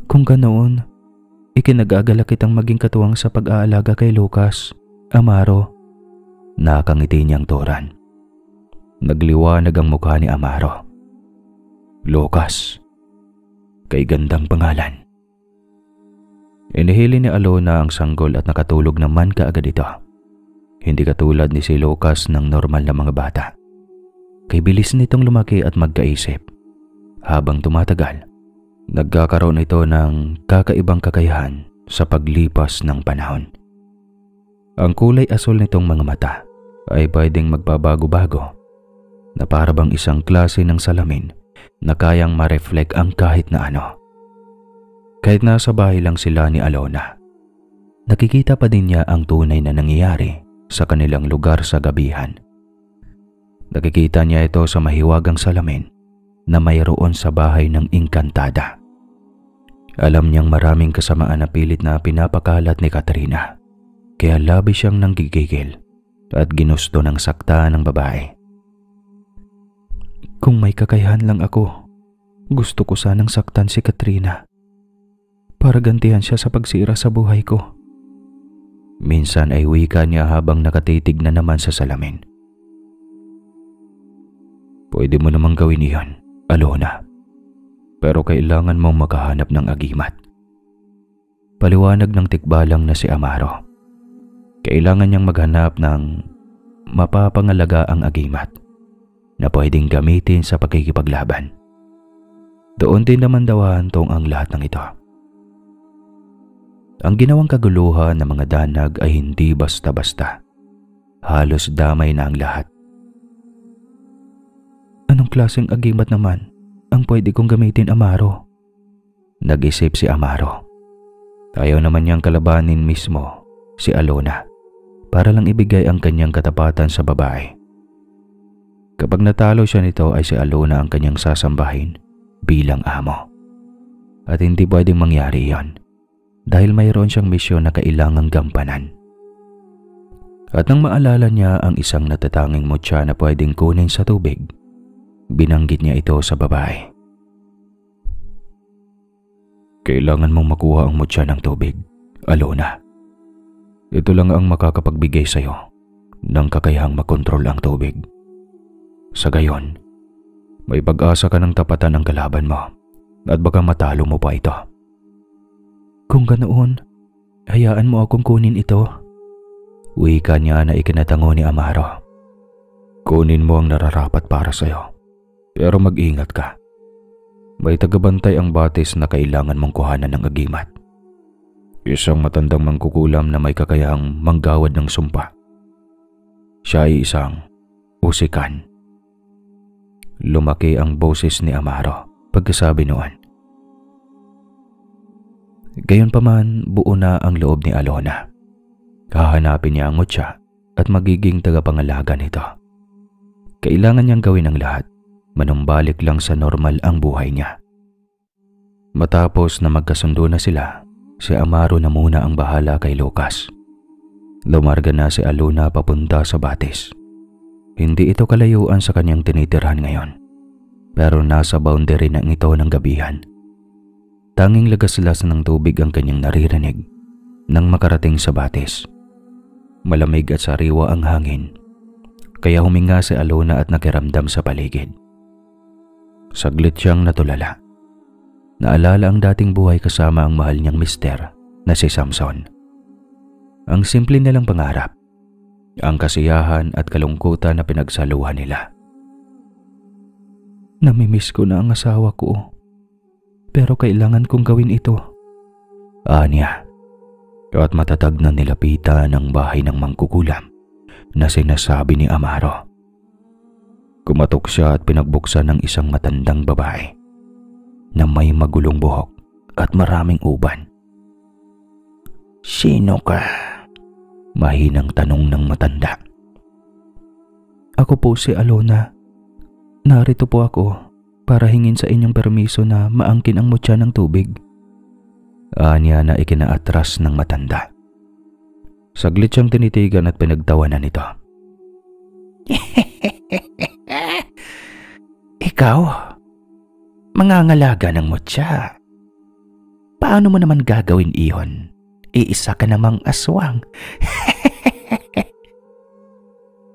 Kung ganoon, ikinagagala kitang maging katuwang sa pag-aalaga kay Lucas, Amaro. Nakangiti niyang turan. Nagliwanag ang mukha ni Amaro. Lucas. Kay gandang pangalan. Inihili ni Alona ang sanggol at nakatulog naman kaagad ito. Hindi katulad ni si Lucas ng normal na mga bata. Kay bilis nitong lumaki at magkaisip. Habang tumatagal, nagkakaroon ito ng kakaibang kakayahan sa paglipas ng panahon. Ang kulay asul nitong mga mata ay pwedeng magbabago-bago na para bang isang klase ng salamin na kayang ma-reflect ang kahit na ano. Kahit nasa bahay lang sila ni Alona, nakikita pa din niya ang tunay na nangyayari sa kanilang lugar sa gabihan. Nakikita niya ito sa mahiwagang salamin na mayroon sa bahay ng Engkantada. Alam niyang maraming kasamaan na pilit na pinapakalat ni Katrina, kaya labis siyang nanggigigil at ginusto ng sakta ng babae. Kung may kakayahan lang ako, gusto ko sanang saktan si Katrina para gantihan siya sa pagsira sa buhay ko. Minsan ay wika niya habang nakatitig na naman sa salamin. Pwede mo namang gawin iyon, Alona. Pero kailangan mong makahanap ng agimat. Paliwanag ng tikbalang na si Amaro. Kailangan niyang maghanap ng mapapangalagaang agimat na pwedeng gamitin sa pagkikipaglaban. Doon din naman dawahantong ang lahat ng ito. Ang ginawang kaguluhan ng mga danag ay hindi basta-basta. Halos damay na ang lahat. Anong klaseng agimat naman ang pwede kong gamitin, Amaro? Nag-isip si Amaro. Ayaw naman niyang kalabanin mismo si Alona para lang ibigay ang kanyang katapatan sa babae. Kapag natalo siya nito ay si Alona ang kanyang sasambahin bilang amo. At hindi pwedeng mangyari iyon dahil mayroon siyang misyon na kailangang gampanan. At nang maalala niya ang isang natatanging mutya na pwedeng kunin sa tubig, binanggit niya ito sa babae. Kailangan mong makuha ang mutya ng tubig, Alona. Ito lang ang makakapagbigay sa iyo ng kakayahang makontrol ang tubig. Sa gayon, may pag-asa ka ng tapatan ng kalaban mo at baka matalo mo pa ito. Kung ganoon, hayaan mo akong kunin ito. Wika niya na ikinatango ni Amaro. Kunin mo ang nararapat para sa iyo. Pero mag-ingat ka. May tagabantay ang batis na kailangan mong kuhanan ng agimat. Isang matandang mangkukulam na may kakayahang manggawad ng sumpa. Siya ay isang usikan. Lumaki ang boses ni Amaro pagkasabi noon. Gayunpaman, buo na ang loob ni Alona. Hahanapin niya ang mutya at magiging tagapangalaga nito. Kailangan niyang gawin ang lahat. Manumbalik lang sa normal ang buhay niya. Matapos na magkasundo na sila, si Amaro na muna ang bahala kay Lucas. Lumarga na si Alona papunta sa batis. Hindi ito kalayuan sa kanyang tinitirhan ngayon, pero nasa boundary na ito ng gabihan. Tanging lagas-las ng tubig ang kanyang naririnig nang makarating sa batis. Malamig at sariwa ang hangin, kaya huminga si Alona at nakiramdam sa paligid. Saglit siyang natulala. Naalala ang dating buhay kasama ang mahal niyang mister na si Samson. Ang simple nilang pangarap, ang kasiyahan at kalungkutan na pinagsaluhan nila. Namimiss ko na ang asawa ko, pero kailangan kong gawin ito, anya. At matatag na nilapitan ang bahay ng mangkukulam na sinasabi ni Amaro. Kumatok siya at pinagbuksan ng isang matandang babae na may magulong buhok at maraming uban. Sino ka? Mahinang tanong ng matanda. Ako po si Alona. Narito po ako para hingin sa inyong permiso na maangkin ang mutya ng tubig. Anya na ikinaatras ng matanda. Saglit siyang tinitigan at pinagtawanan nito. Ikaw, mangangalaga ng mutya. Paano mo naman gagawin iyon? Iisa ka namang aswang.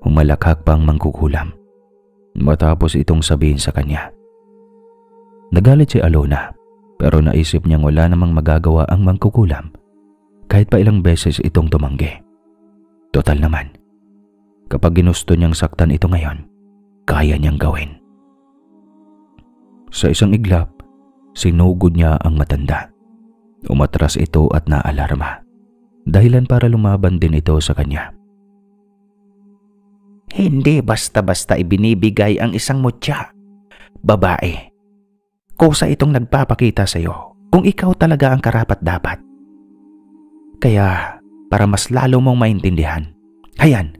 Humalakhak pang mangkukulam matapos itong sabihin sa kanya. Nagalit si Alona pero naisip niyang wala namang magagawa ang mangkukulam kahit pa ilang beses itong tumanggi. Total naman, kapag ginusto niyang saktan ito ngayon, kaya niyang gawin. Sa isang iglap, sinugod niya ang matanda. Umatras ito at naalarma. dahilan para lumaban din ito sa kanya. Hindi basta-basta ibinibigay ang isang mutya. Babae, kusa itong nagpapakita sa iyo kung ikaw talaga ang karapat-dapat. Kaya para mas lalo mong maintindihan, hayan,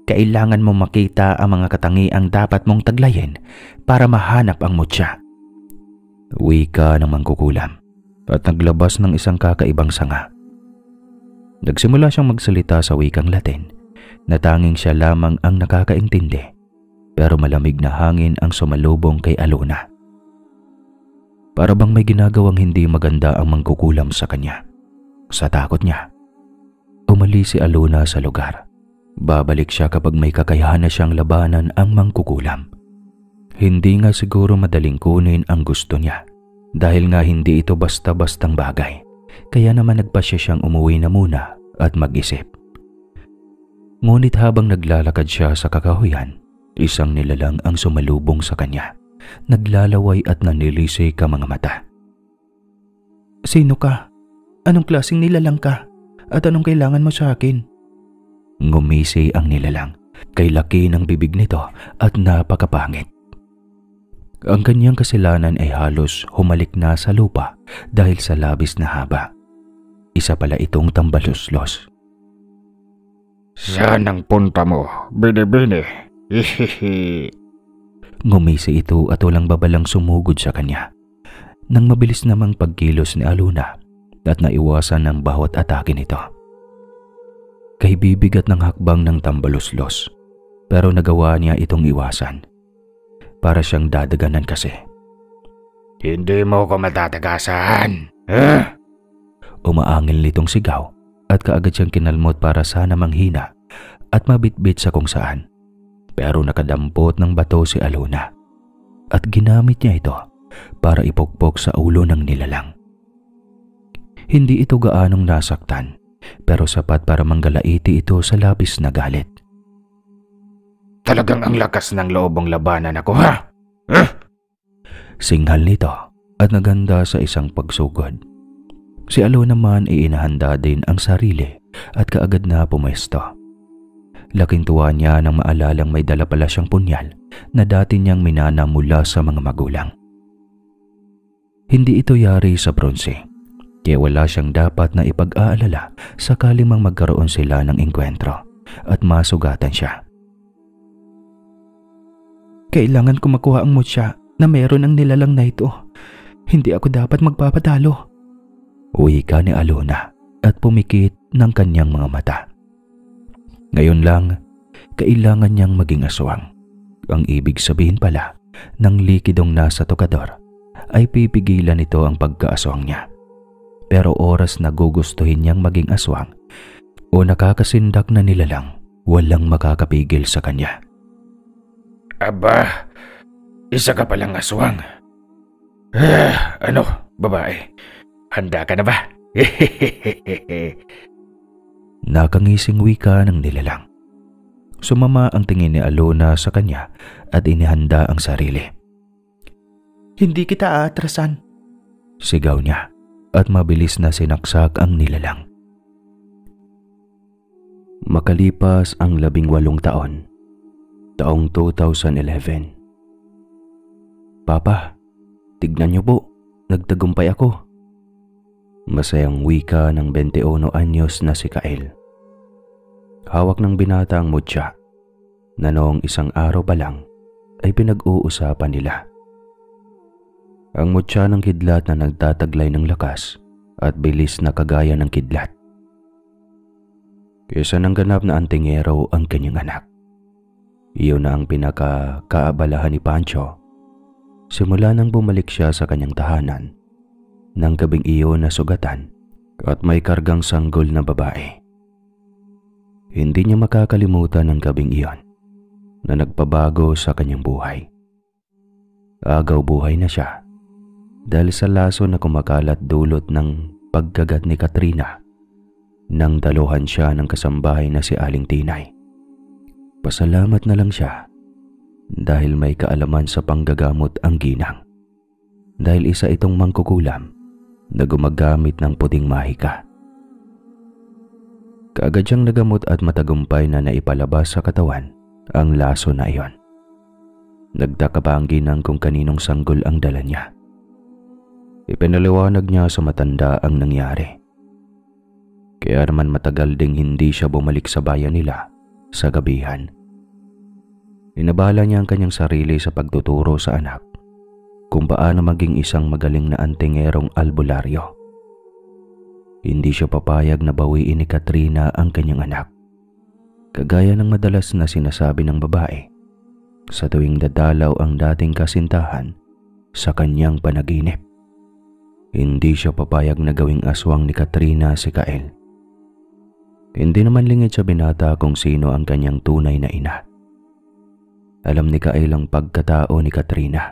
kailangan mong makita ang mga katangiang dapat mong taglayin para mahanap ang mutya. Wika ng mangkukulam at naglabas ng isang kakaibang sanga. Nagsimula siyang magsalita sa wikang Latin na tanging siya lamang ang nakakaintindi, pero malamig na hangin ang sumalubong kay Alona. Para bang may ginagawang hindi maganda ang mangkukulam sa kanya. Sa takot niya, umalis si Alona sa lugar. Babalik siya kapag may kakayahan na siyang labanan ang mangkukulam. Hindi nga siguro madaling kunin ang gusto niya dahil nga hindi ito basta-bastang bagay. Kaya naman nagpasya siyang umuwi na muna at mag-isip. Ngunit habang naglalakad siya sa kakahuyan, isang nilalang ang sumalubong sa kanya. Naglalaway at nanilisik ang mga mata. Sino ka? Anong klaseng nilalang ka? At anong kailangan mo sa akin? Ngumisi ang nilalang. Kay laki ng bibig nito at napakapangit. Ang kanyang kasilanan ay halos humalik na sa lupa dahil sa labis na haba. Isa pala itong tambaluslos. Saan ang punta mo, Bini-Bini? Hihihi. Ngumisi ito at walang babalang sumugod sa kanya. Nang mabilis namang pagkilos ni Alona at naiwasan ng bawat atake nito. Kay bibigat ng hakbang ng tambaluslos, pero nagawa niya itong iwasan. Para siyang dadaganan kasi. Hindi mo ko matatagasan. Umaangil nitong sigaw at kaagad siyang kinalmot para sana manghina at mabitbit sa kung saan. Pero nakadampot ng bato si Alona at ginamit niya ito para ipukpok sa ulo ng nilalang. Hindi ito gaanong nasaktan pero sapat para manggalaiti ito sa labis na galit. Talagang ang lakas ng loob mong labanan ako, ha? Singhal nito at naganda sa isang pagsugod. Si Alona naman ay inahanda din ang sarili at kaagad na pumesto. Laking tuwa niya nang maalalang may dala pala siyang punyal na dati niyang minana mula sa mga magulang. Hindi ito yari sa bronze, kaya wala siyang dapat na ipag-aalala sakaling mang magkaroon sila ng engkwentro at masugatan siya. Kailangan ko makuha ang mutya na meron ang nilalang na ito. Hindi ako dapat magpapadalo. Wika ni Alona at pumikit ng kanyang mga mata. Ngayon lang, kailangan niyang maging aswang. Ang ibig sabihin pala ng likidong nasa tokador ay pipigilan nito ang pagkaaswang niya. Pero oras na gugustuhin niyang maging aswang o nakakasindak na nilalang, walang makakapigil sa kanya. Aba, isa ka palang aswang. Ano, babae? Handa ka na ba? Nakangising wika ng nilalang. Sumama ang tingin ni Alona sa kanya at inihanda ang sarili. Hindi kita aatrasan, sigaw niya at mabilis na sinaksak ang nilalang. Makalipas ang 18 taon, taong 2011. Papa, tignan niyo po, nagtagumpay ako. Masayang wika ng 21 anyos na si Kael. Hawak ng binata ang mutya na noong isang araw pa lang ay pinag-uusapan nila. Ang mutya ng kidlat na nagtataglay ng lakas at bilis na kagaya ng kidlat. Kaysa nang ganap na antingero ang kanyang anak. Iyon na ang pinaka-kaabalahan ni Pancho. Simula nang bumalik siya sa kanyang tahanan ng gabing iyon na sugatan at may kargang sanggol na babae. Hindi niya makakalimutan ang gabing iyon na nagpabago sa kanyang buhay. Agaw buhay na siya dahil sa laso na kumakalat dulot ng pagkagat ni Katrina nang daluhan siya ng kasambahay na si Aling Tinay. Pasalamat na lang siya dahil may kaalaman sa panggagamot ang ginang. Dahil isa itong mangkukulam na gumagamit ng puting mahika. Kaagad siyang nagamot at matagumpay na naipalabas sa katawan ang laso na iyon. Nagtaka pa ang ginang kung kaninong sanggol ang dala niya. Ipinaliwanag niya sa matanda ang nangyari. Kaya naman matagal ding hindi siya bumalik sa bayan nila sa gabihan. Inabala niya ang kanyang sarili sa pagtuturo sa anak kung paano maging isang magaling na antingerong albularyo. Hindi siya papayag na bawiin ni Katrina ang kanyang anak, kagaya ng madalas na sinasabi ng babae sa tuwing dadalaw ang dating kasintahan sa kanyang panaginip. Hindi siya papayag na gawing aswang ni Katrina si Kael. Hindi naman lingid sa binata kung sino ang kanyang tunay na ina. Alam ni Kael ang pagkatao ni Katrina.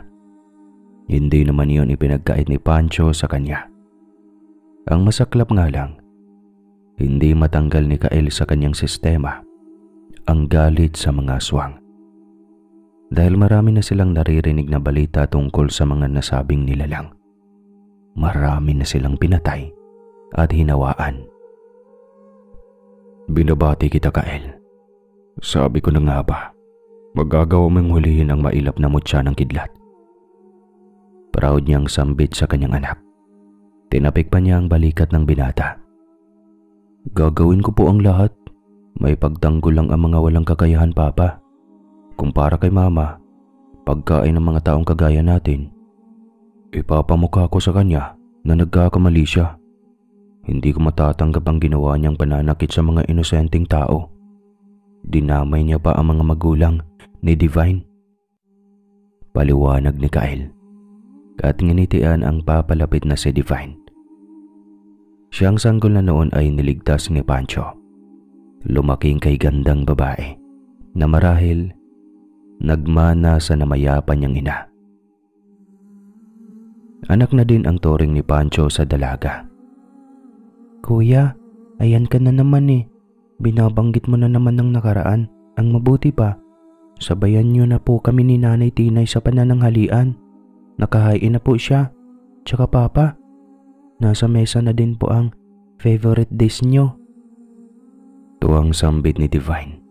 Hindi naman iyon ipinagkait ni Pancho sa kanya. Ang masaklap nga lang, hindi matanggal ni Kael sa kanyang sistema ang galit sa mga aswang. Dahil marami na silang naririnig na balita tungkol sa mga nasabing nilalang. Marami na silang pinatay at hinawaan. Binabati kita, Kael. Sabi ko na nga ba, magagawa mong hulihin ang mailap na mutya ng kidlat. Proud niyang sambit sa kanyang anak. Tinapik pa niya ang balikat ng binata. Gagawin ko po ang lahat. May pagtanggol lang ang mga walang kakayahan, Papa. Kung para kay Mama, pagkain ng mga taong kagaya natin, ipapamukha ko sa kanya na nagkakamali siya. Hindi ko matatanggap ang ginawa niyang pananakit sa mga inosenteng tao. Dinamay niya pa ang mga magulang ni Divine. Paliwanag ni Kael. At nginitian ang papalapit na si Divine. Siyang sanggol na noon ay niligtas ni Pancho. Lumaking kay gandang babae na marahil nagmana sa namayapan niyang ina. Anak na din ang turing ni Pancho sa dalaga. Kuya, ayan ka na naman eh. Binabanggit mo na naman ng nakaraan. Ang mabuti pa, sabayan niyo na po kami ni Nanay Tinay sa panananghalian. Nakahain na po siya. Tsaka Papa, nasa mesa na din po ang favorite dish niyo. Tuwang sambit ni Divine.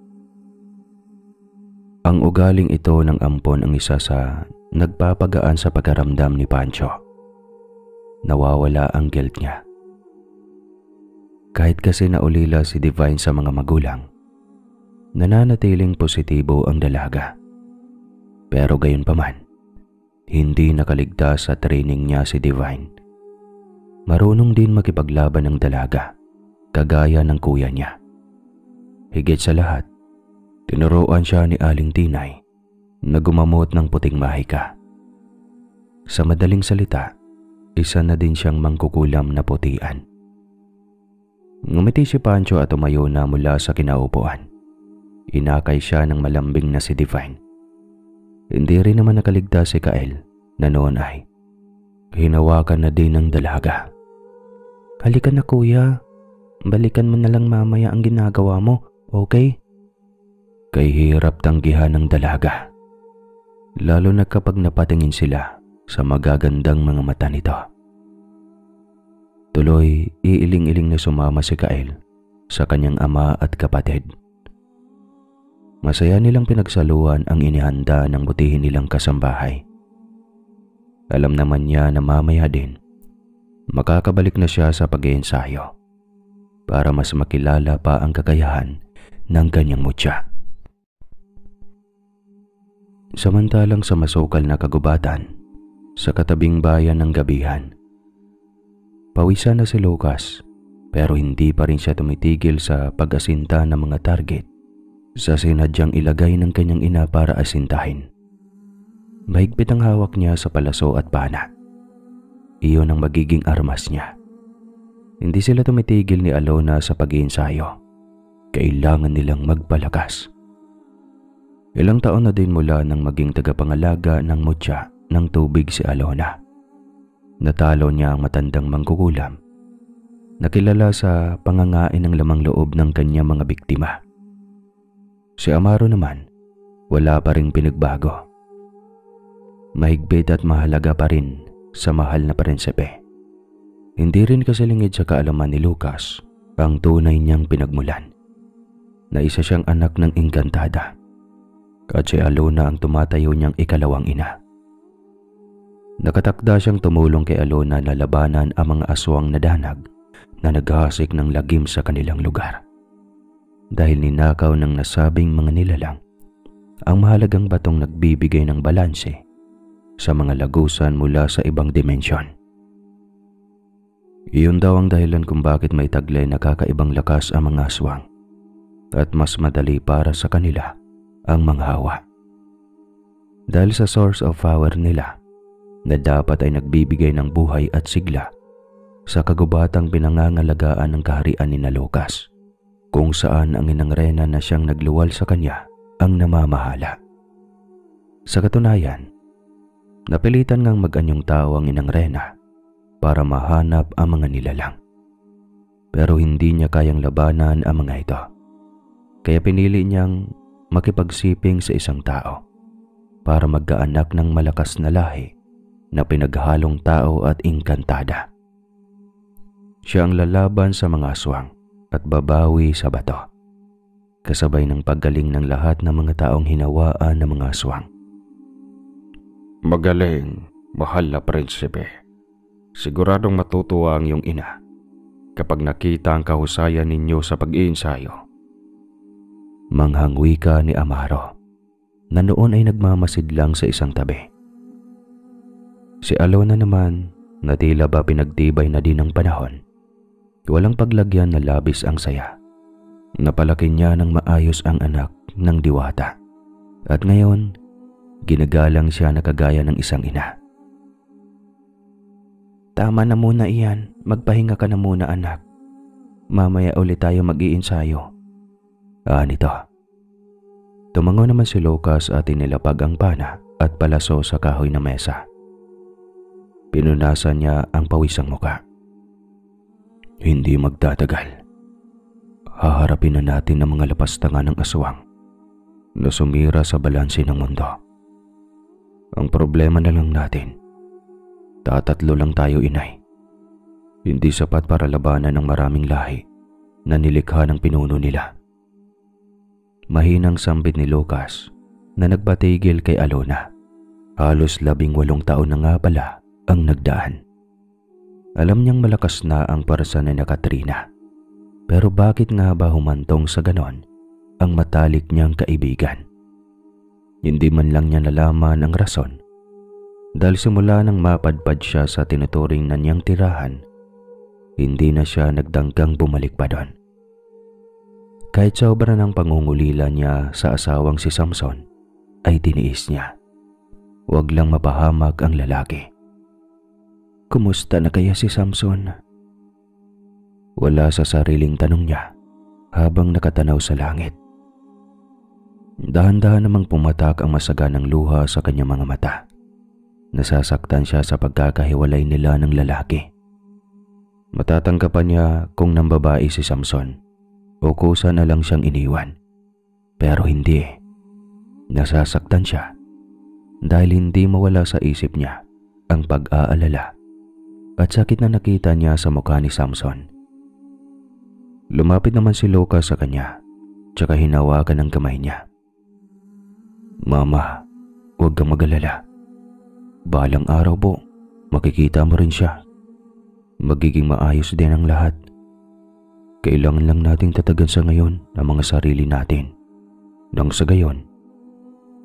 Ang ugaling ito ng ampon ang isa sa nagpapagaan sa pagkaramdam ni Pancho. Nawawala ang guilt niya. Kahit kasi naulila si Divine sa mga magulang, nananatiling positibo ang dalaga. Pero gayon pa man, hindi nakaligtas sa training niya si Divine. Marunong din makipaglaban ng dalaga, kagaya ng kuya niya. Higit sa lahat, tinuruan siya ni Aling Tinay na gumamot ng puting mahika. Sa madaling salita, isa na din siyang mangkukulam na putian. Ngumiti si Pancho at tumayo na mula sa kinaupuan. Inakay siya ng malambing na si Divine. Hindi rin naman nakaligtas si Kael na noon ay hinawakan na din ng dalaga. Halika na kuya, balikan mo na lang mamaya ang ginagawa mo, okay? Kay hirap tanggihan ng dalaga. Lalo na kapag napatingin sila sa magagandang mga mata nito. Tuloy, iiling-iling na sumama si Kael sa kanyang ama at kapatid. Masaya nilang pinagsaluhan ang inihanda ng butihin nilang kasambahay. Alam naman niya na mamaya din, makakabalik na siya sa pag-iensayo para mas makilala pa ang kakayahan ng kanyang mutya. Samantalang sa masukal na kagubatan, sa katabing bayan ng gabihan, pawisan na si Lucas pero hindi pa rin siya tumitigil sa pag-asinta ng mga target sa sinadyang ilagay ng kanyang ina para asintahin. Mahigpit ang hawak niya sa palaso at pana. Iyon ang magiging armas niya. Hindi sila tumitigil ni Alona sa pag-iensayo. Kailangan nilang magpalakas. Ilang taon na din mula nang maging tagapangalaga ng mutya ng tubig si Alona. Natalo niya ang matandang mangkukulam na kilala sa pangangain ng lamang loob ng kanyang mga biktima. Si Amaro naman, wala pa ring pinagbago. Mahigpit at mahalaga pa rin sa mahal na prinsipe. Hindi rin kasi lingid sa kaalaman ni Lucas ang tunay niyang pinagmulan, na isa siyang anak ng Engkantada, at si Alona ang tumatayo niyang ikalawang ina. Nakatakda siyang tumulong kay Alona na labanan ang mga aswang na danag na naghasik ng lagim sa kanilang lugar. Dahil ninakaw ng nasabing mga nilalang ang mahalagang batong nagbibigay ng balanse sa mga lagusan mula sa ibang dimensyon. Iyon daw ang dahilan kung bakit may taglay na kakaibang lakas ang mga aswang at mas madali para sa kanila ang manghawa. Dahil sa source of power nila na dapat ay nagbibigay ng buhay at sigla sa kagubatang pinangangalagaan ng kaharian ni Lucas, kung saan ang inang Rena na siyang nagluwal sa kanya ang namamahala. Sa katunayan, napilitan ngang mag-anyong tao ang inang Rena para mahanap ang mga nilalang. Pero hindi niya kayang labanan ang mga ito. Kaya pinili niyang makipagsiping sa isang tao para magkaanak ng malakas na lahi na pinaghalong tao at Engkantada. Siya ang lalaban sa mga aswang at babawi sa bato, kasabay ng paggaling ng lahat ng mga taong hinawaan ng mga aswang. Magaling, mahal na prinsipe. Siguradong matutuwa ang iyong ina kapag nakita ang kahusayan ninyo sa pag-iinsayo. Manghang wika ni Amaro na noon ay nagmamasid lang sa isang tabi. Si Alona naman na tila ba pinagtibay na din ng panahon, walang paglagyan na labis ang saya. Napalaki niya ng maayos ang anak ng diwata at ngayon ginagalang siya na kagaya ng isang ina. Tama na muna iyan, magpahinga ka na muna anak. Mamaya ulit tayo mag-iinsayo. Nito. Tumango naman si Lucas at inilapag ang pana at palaso sa kahoy na mesa. Pinunasan niya ang pawisang muka. Hindi magtatagal. Haharapin na natin ang mga lapastangan ng aswang na sumira sa balanse ng mundo. Ang problema na lang natin, tatatlo lang tayo, inay. Hindi sapat para labanan ng maraming lahi na nilikha ng pinuno nila. Mahinang sambit ni Lucas na nagpatigil kay Alona. Halos 18 taon na nga pala ang nagdaan. Alam niyang malakas na ang parsa ni Katrina. Pero bakit nga ba humantong sa ganon ang matalik niyang kaibigan? Hindi man lang niya nalaman ang rason. Dahil simula nang mapadpad siya sa tinuturing na niyang tirahan, hindi na siya nagdanggang bumalik pa doon. Kahit sobra ng pangungulila niya sa asawang si Samson, ay tiniis niya. Huwag lang mapahamak ang lalaki. Kumusta na kaya si Samson? Wala sa sariling tanong niya habang nakatanaw sa langit. Dahan-dahan namang pumatak ang masaganang luha sa kanyang mga mata. Nasasaktan siya sa pagkakahiwalay nila ng lalaki. Matatangkapan niya kung nang babae si Samson o kusa na lang siyang iniwan. Pero hindi. Nasasaktan siya dahil hindi mawala sa isip niya ang pag-aalala at sakit na nakita niya sa mukha ni Samson. Lumapit naman si Lucas sa kanya, tsaka hinawakan ang kamay niya. Mama, huwag kang mag-alala. Balang araw po, makikita mo rin siya. Magiging maayos din ang lahat. Kailangan lang nating tatagan sa ngayon ang mga sarili natin. Nang sa gayon,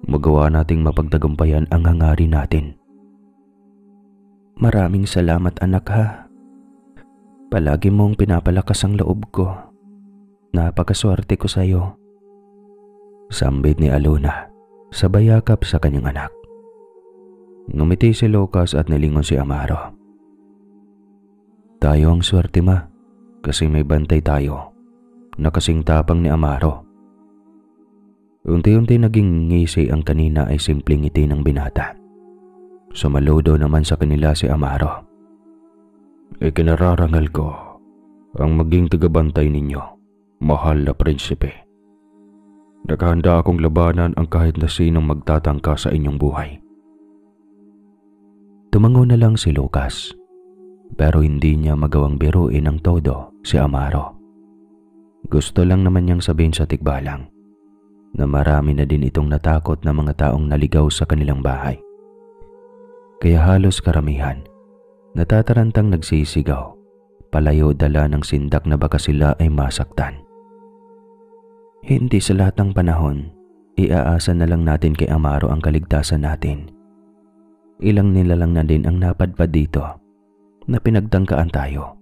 magawa nating mapagtagumpayan ang hangarin natin. Maraming salamat anak ha. Palagi mong pinapalakas ang loob ko. Napakaswerte ko sa iyo. Sambit ni Alona sa bayakap sa kanyang anak. Ngumiti si Lucas at nilingon si Amaro. Tayo ang swerte, ma, kasi may bantay tayo na kasing tapang ni Amaro. Unti-unti naging ngisi ang kanina ay simpleng ngiti ng binata. Sumaludo naman sa kanila si Amaro. Ikinararangal ko ang maging tagabantay ninyo, mahal na prinsipe. Naghahanda akong labanan ang kahit na sinong magtatangka sa inyong buhay. Tumango na lang si Lucas, pero hindi niya magawang biruin ng todo si Amaro. Gusto lang naman niyang sabihin sa tikbalang na marami na din itong natakot na mga taong naligaw sa kanilang bahay. Kaya halos karamihan natatarantang nagsisigaw, palayo dala ng sindak na baka sila ay masaktan. Hindi sa lahat ng panahon, iaasa na lang natin kay Amaro ang kaligtasan natin. Ilang nilalang na din ang napadpad dito na pinagtangkaan tayo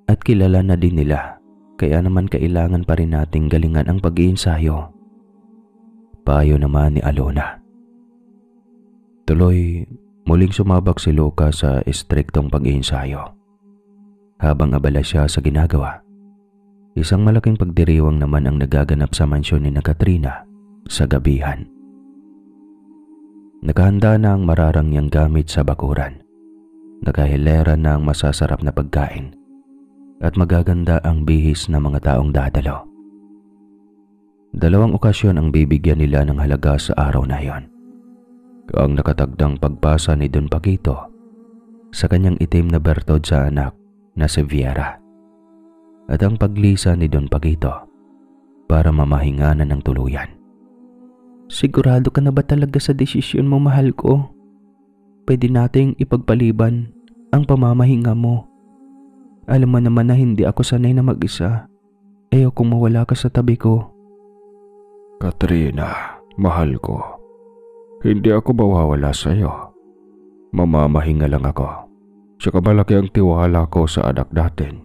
at kilala na din nila, kaya naman kailangan pa rin nating galingan ang pag-iinsayo. Payo naman ni Alona. Tuloy, muling sumabak si Luca sa estriktong pag-iinsayo. Habang abala siya sa ginagawa, isang malaking pagdiriwang naman ang nagaganap sa mansyon ni Katrina sa gabihan. Nakahanda na ang mararangyang gamit sa bakuran. Nakahilera na ang masasarap na pagkain at magaganda ang bihis ng mga taong dadalo. 2 okasyon ang bibigyan nila ng halaga sa araw na yon. Ang nakatagdang pagpasa ni Don Paquito sa kanyang itim na bertod sa anak na si Viera at ang paglisa ni Don Paquito para mamahinganan ng tuluyan. Sigurado ka na ba talaga sa desisyon mo, mahal ko? Pwede nating ipagpaliban ang pamamahinga mo. Alam mo naman na hindi ako sanay na mag-isa. Ayokong mawala ka sa tabi ko. Katrina, mahal ko. Hindi ako mawawala sa iyo. Mamamahinga lang ako. Tsaka malaki ang tiwala ko sa anak natin.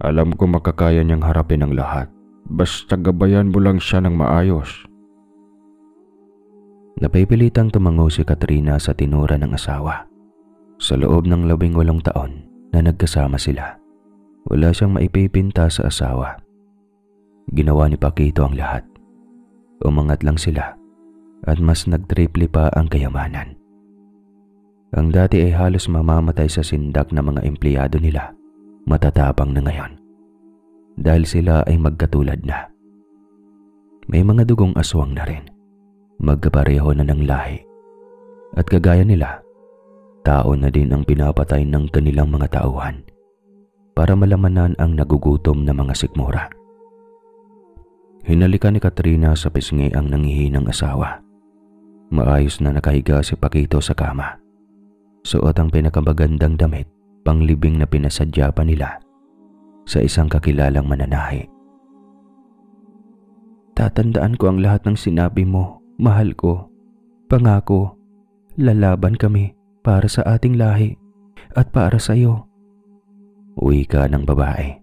Alam ko makakaya niyang harapin ang lahat. Basta gabayan mo lang siya ng maayos. Napipilitang tumango si Katrina sa tinura ng asawa. Sa loob ng 18 taon na nagkasama sila, wala siyang maipipinta sa asawa. Ginawa ni Paquito ang lahat. Umangat lang sila at mas nagtriple pa ang kayamanan. Ang dati ay halos mamamatay sa sindak na mga empleyado nila, matatapang na ngayon. Dahil sila ay magkatulad na. May mga dugong aswang na rin. Magkapareho na ng lahi. At kagaya nila, tao na din ang pinapatay ng kanilang mga tauhan para malamanan ang nagugutom na mga sikmura. Hinalikan ni Katrina sa pisngi ang nangihinang asawa. Maayos na nakahiga si Paquito sa kama. Suot ang pinakamagandang damit, panglibing na pinasadya pa nila sa isang kakilalang mananahi. Tatandaan ko ang lahat ng sinabi mo, mahal ko. Pangako, lalaban kami para sa ating lahi at para sa iyo. Wika ng babae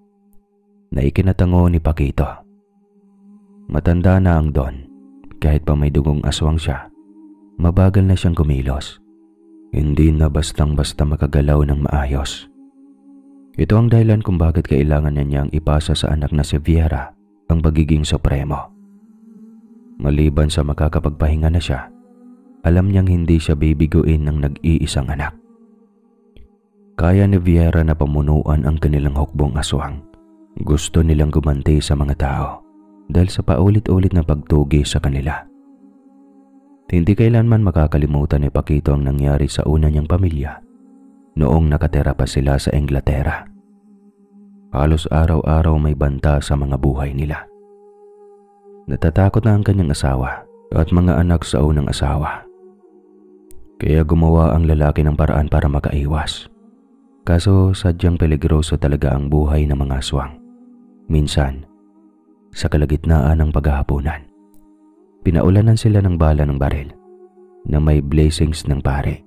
na ikinatango ni Paquito. Matanda na ang Don, kahit pa may dugong aswang siya, mabagal na siyang kumilos. Hindi na bastang-basta makagalaw ng maayos. Ito ang dahilan kung bakit kailangan niya niyang ipasa sa anak na si Viera ang pagiging supremo. Maliban sa makakapagpahinga na siya, alam niyang hindi siya bibiguin ng nag-iisang anak. Kaya ni Viera na pamunuan ang kanilang hukbong aswang. Gusto nilang gumanti sa mga tao dahil sa paulit-ulit na pagtugi sa kanila. Hindi kailanman makakalimutan ni Paquito ang nangyari sa una niyang pamilya noong nakatera pa sila sa Inglaterra. Halos araw-araw may banta sa mga buhay nila. Natatakot na ang kanyang asawa at mga anak sa unang asawa. Kaya gumawa ang lalaki ng paraan para makaiwas. Kaso sadyang peligroso talaga ang buhay ng mga aswang. Minsan, sa kalagitnaan ng paghahapunan, pinaulanan sila ng bala ng baril na may blessings ng pare.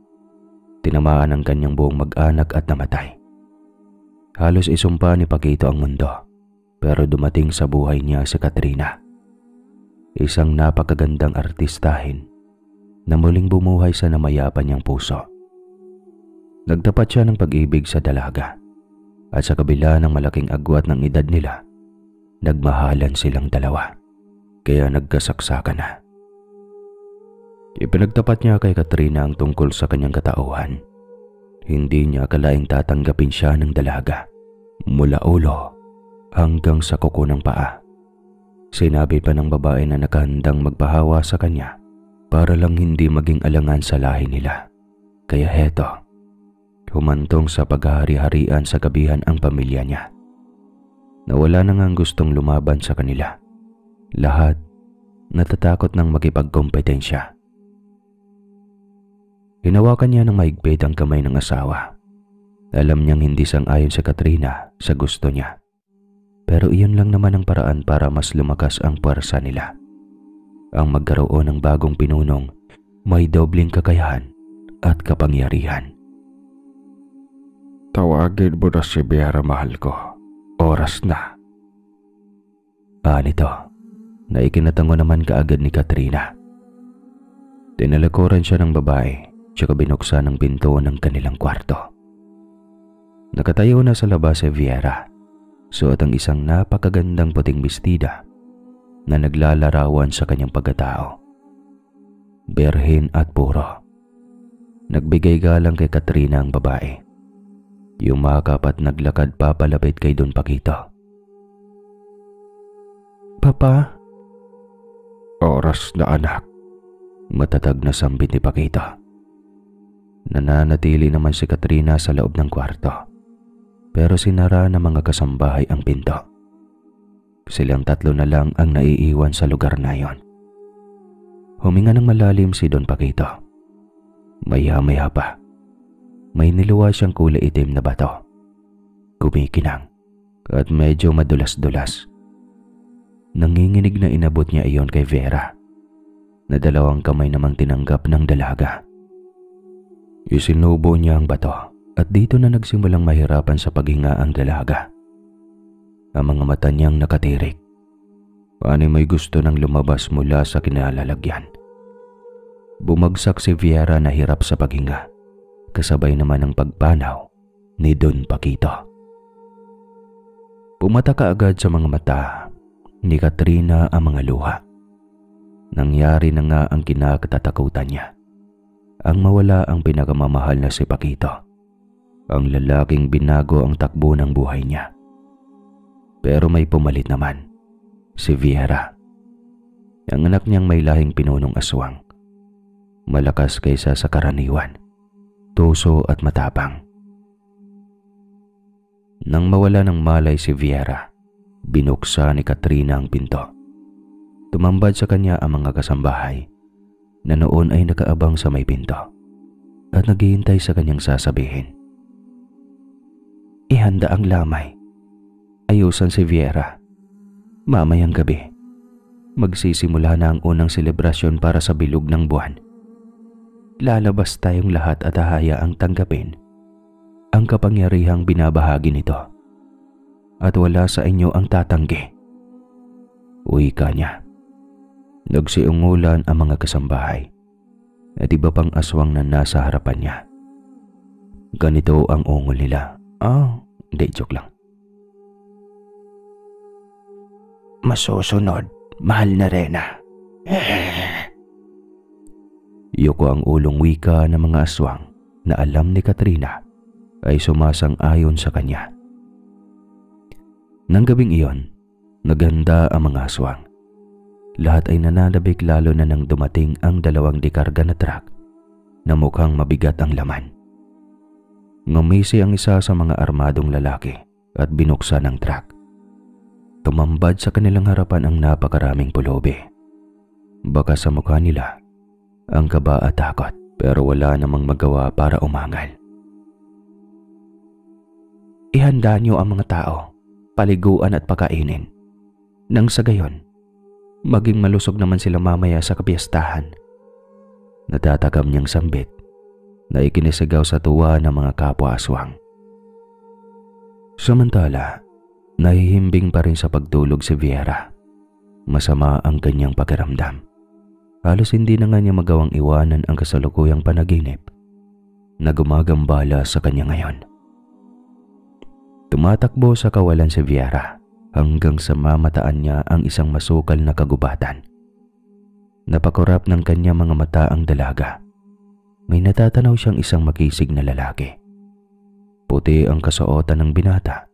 Tinamaan ang kanyang buong mag-anak at namatay. Halos isumpa ni Paquito ang mundo, pero dumating sa buhay niya si Katrina. Isang napakagandang artistahin na muling bumuhay sa namayapan niyang puso. Nagtapat siya ng pag-ibig sa dalaga at sa kabila ng malaking agwat ng edad nila, nagmahalan silang dalawa, kaya nagkasaksakan na. Ipinagtapat niya kay Katrina ang tungkol sa kanyang katauhan. Hindi niya akalaing tatanggapin siya ng dalaga, mula ulo hanggang sa kuko ng paa. Sinabi pa ng babae na nakahandang magpahawa sa kanya para lang hindi maging alangan sa lahi nila. Kaya heto, humantong sa paghahari-harian sa gabihan ang pamilya niya. na wala na ngang gustong lumaban sa kanila. Lahat natatakot ng makipagkompetensya. Hinawakan niya ng mahigpit ang kamay ng asawa. Alam niyang hindi sang-ayon si Katrina sa gusto niya. Pero iyon lang naman ang paraan para mas lumakas ang puwersa nila. Ang magkaroon ng bagong pinunong may dobling kakayahan at kapangyarihan. Tawagin mo na si Vera, mahal ko. Oras na. Nito na ikinatango naman kaagad ni Katrina. Tinalakuran siya ng babae tsaka binuksan ang pinto ng kanilang kwarto. Nakatayo na sa labas si Vera, suot ang isang napakagandang puting bestida na naglalarawan sa kanyang pagkatao. Berhen at puro. Nagbigay galang kay Katrina ang babae. Yumakap at naglakad papalapit kay Don Paquito. Papa? Oras na, anak. Matatag na sambit ni Paquito. Nananatili naman si Katrina sa loob ng kwarto. Pero sinara ng mga kasambahay ang pinto. Silang tatlo na lang ang naiiwan sa lugar na yon. Huminga ng malalim si Don Paquito. Maya-maya pa, may niluwa siyang kulay itim na bato. Kumikinang at medyo madulas-dulas. Nanginginig na inabot niya iyon kay Vera, na dalawang kamay namang tinanggap ng dalaga. Isinubo niya ang bato at dito na nagsimulang mahirapan sa paghinga ang dalaga. Ang mga mata niyang nakatirik. Paano may gusto nang lumabas mula sa kinalalagyan. Bumagsak si Vera na hirap sa paghinga, kasabay naman ng pagpanaw ni Don Paquito. Pumata kaagad sa mga mata ni Katrina ang mga luha. Nangyari na nga ang kinakatatakutan niya. Ang mawala ang pinakamamahal na si Paquito. Ang lalaking binago ang takbo ng buhay niya. Pero may pumalit naman, si Vera. Ang anak niyang may lahing pinunong aswang. Malakas kaysa sa karaniwan, tuso at matapang. Nang mawala ng malay si Vera, binuksan ni Katrina ang pinto. Tumambad sa kanya ang mga kasambahay na noon ay nakaabang sa may pinto at naghihintay sa kanyang sasabihin. Ihanda ang lamay. Ayusan si Vera. Mamayang gabi, magsisimula na ang unang selebrasyon para sa bilog ng buwan. Lalabas tayong lahat at hahayaang tanggapin ang kapangyarihang binabahagi nito. At wala sa inyo ang tatanggi. Wika niya. Nagsiungulan ang mga kasambahay at iba pang aswang na nasa harapan niya. Ganito ang ungol nila. Hindi, joke lang. Masusunod, mahal na Rena. Yuko ang ulong wika ng mga aswang na alam ni Katrina ay sumasang-ayon sa kanya. Nang gabing iyon, naganda ang mga aswang. Lahat ay nananabik lalo na nang dumating ang 2 dekarga na truck na mukhang mabigat ang laman. Ngumisi ang isa sa mga armadong lalaki at binuksan ang truck. Tumambad sa kanilang harapan ang napakaraming pulubi. Baka sa mukha nila ang kaba at takot, pero wala namang magawa para umangal. Ihanda niyo ang mga tao, paliguan at pakainin. Nang sa gayon, maging malusog naman sila mamaya sa kapiyastahan. Natatakam niyang sambit na ikinisigaw sa tuwa ng mga kapwa-aswang. Samantala, nahihimbing pa rin sa pagtulog si Vera. Masama ang kanyang pakiramdam. Halos hindi na nga niya magawang iwanan ang kasalukuyang panaginip na gumagambala sa kanya ngayon. Tumatakbo sa kawalan si Vera hanggang sa mamataan niya ang isang masukal na kagubatan. Napakurap ng kanyang mga mata ang dalaga. May natatanaw siyang isang makisig na lalaki. Puti ang kasuotan ng binata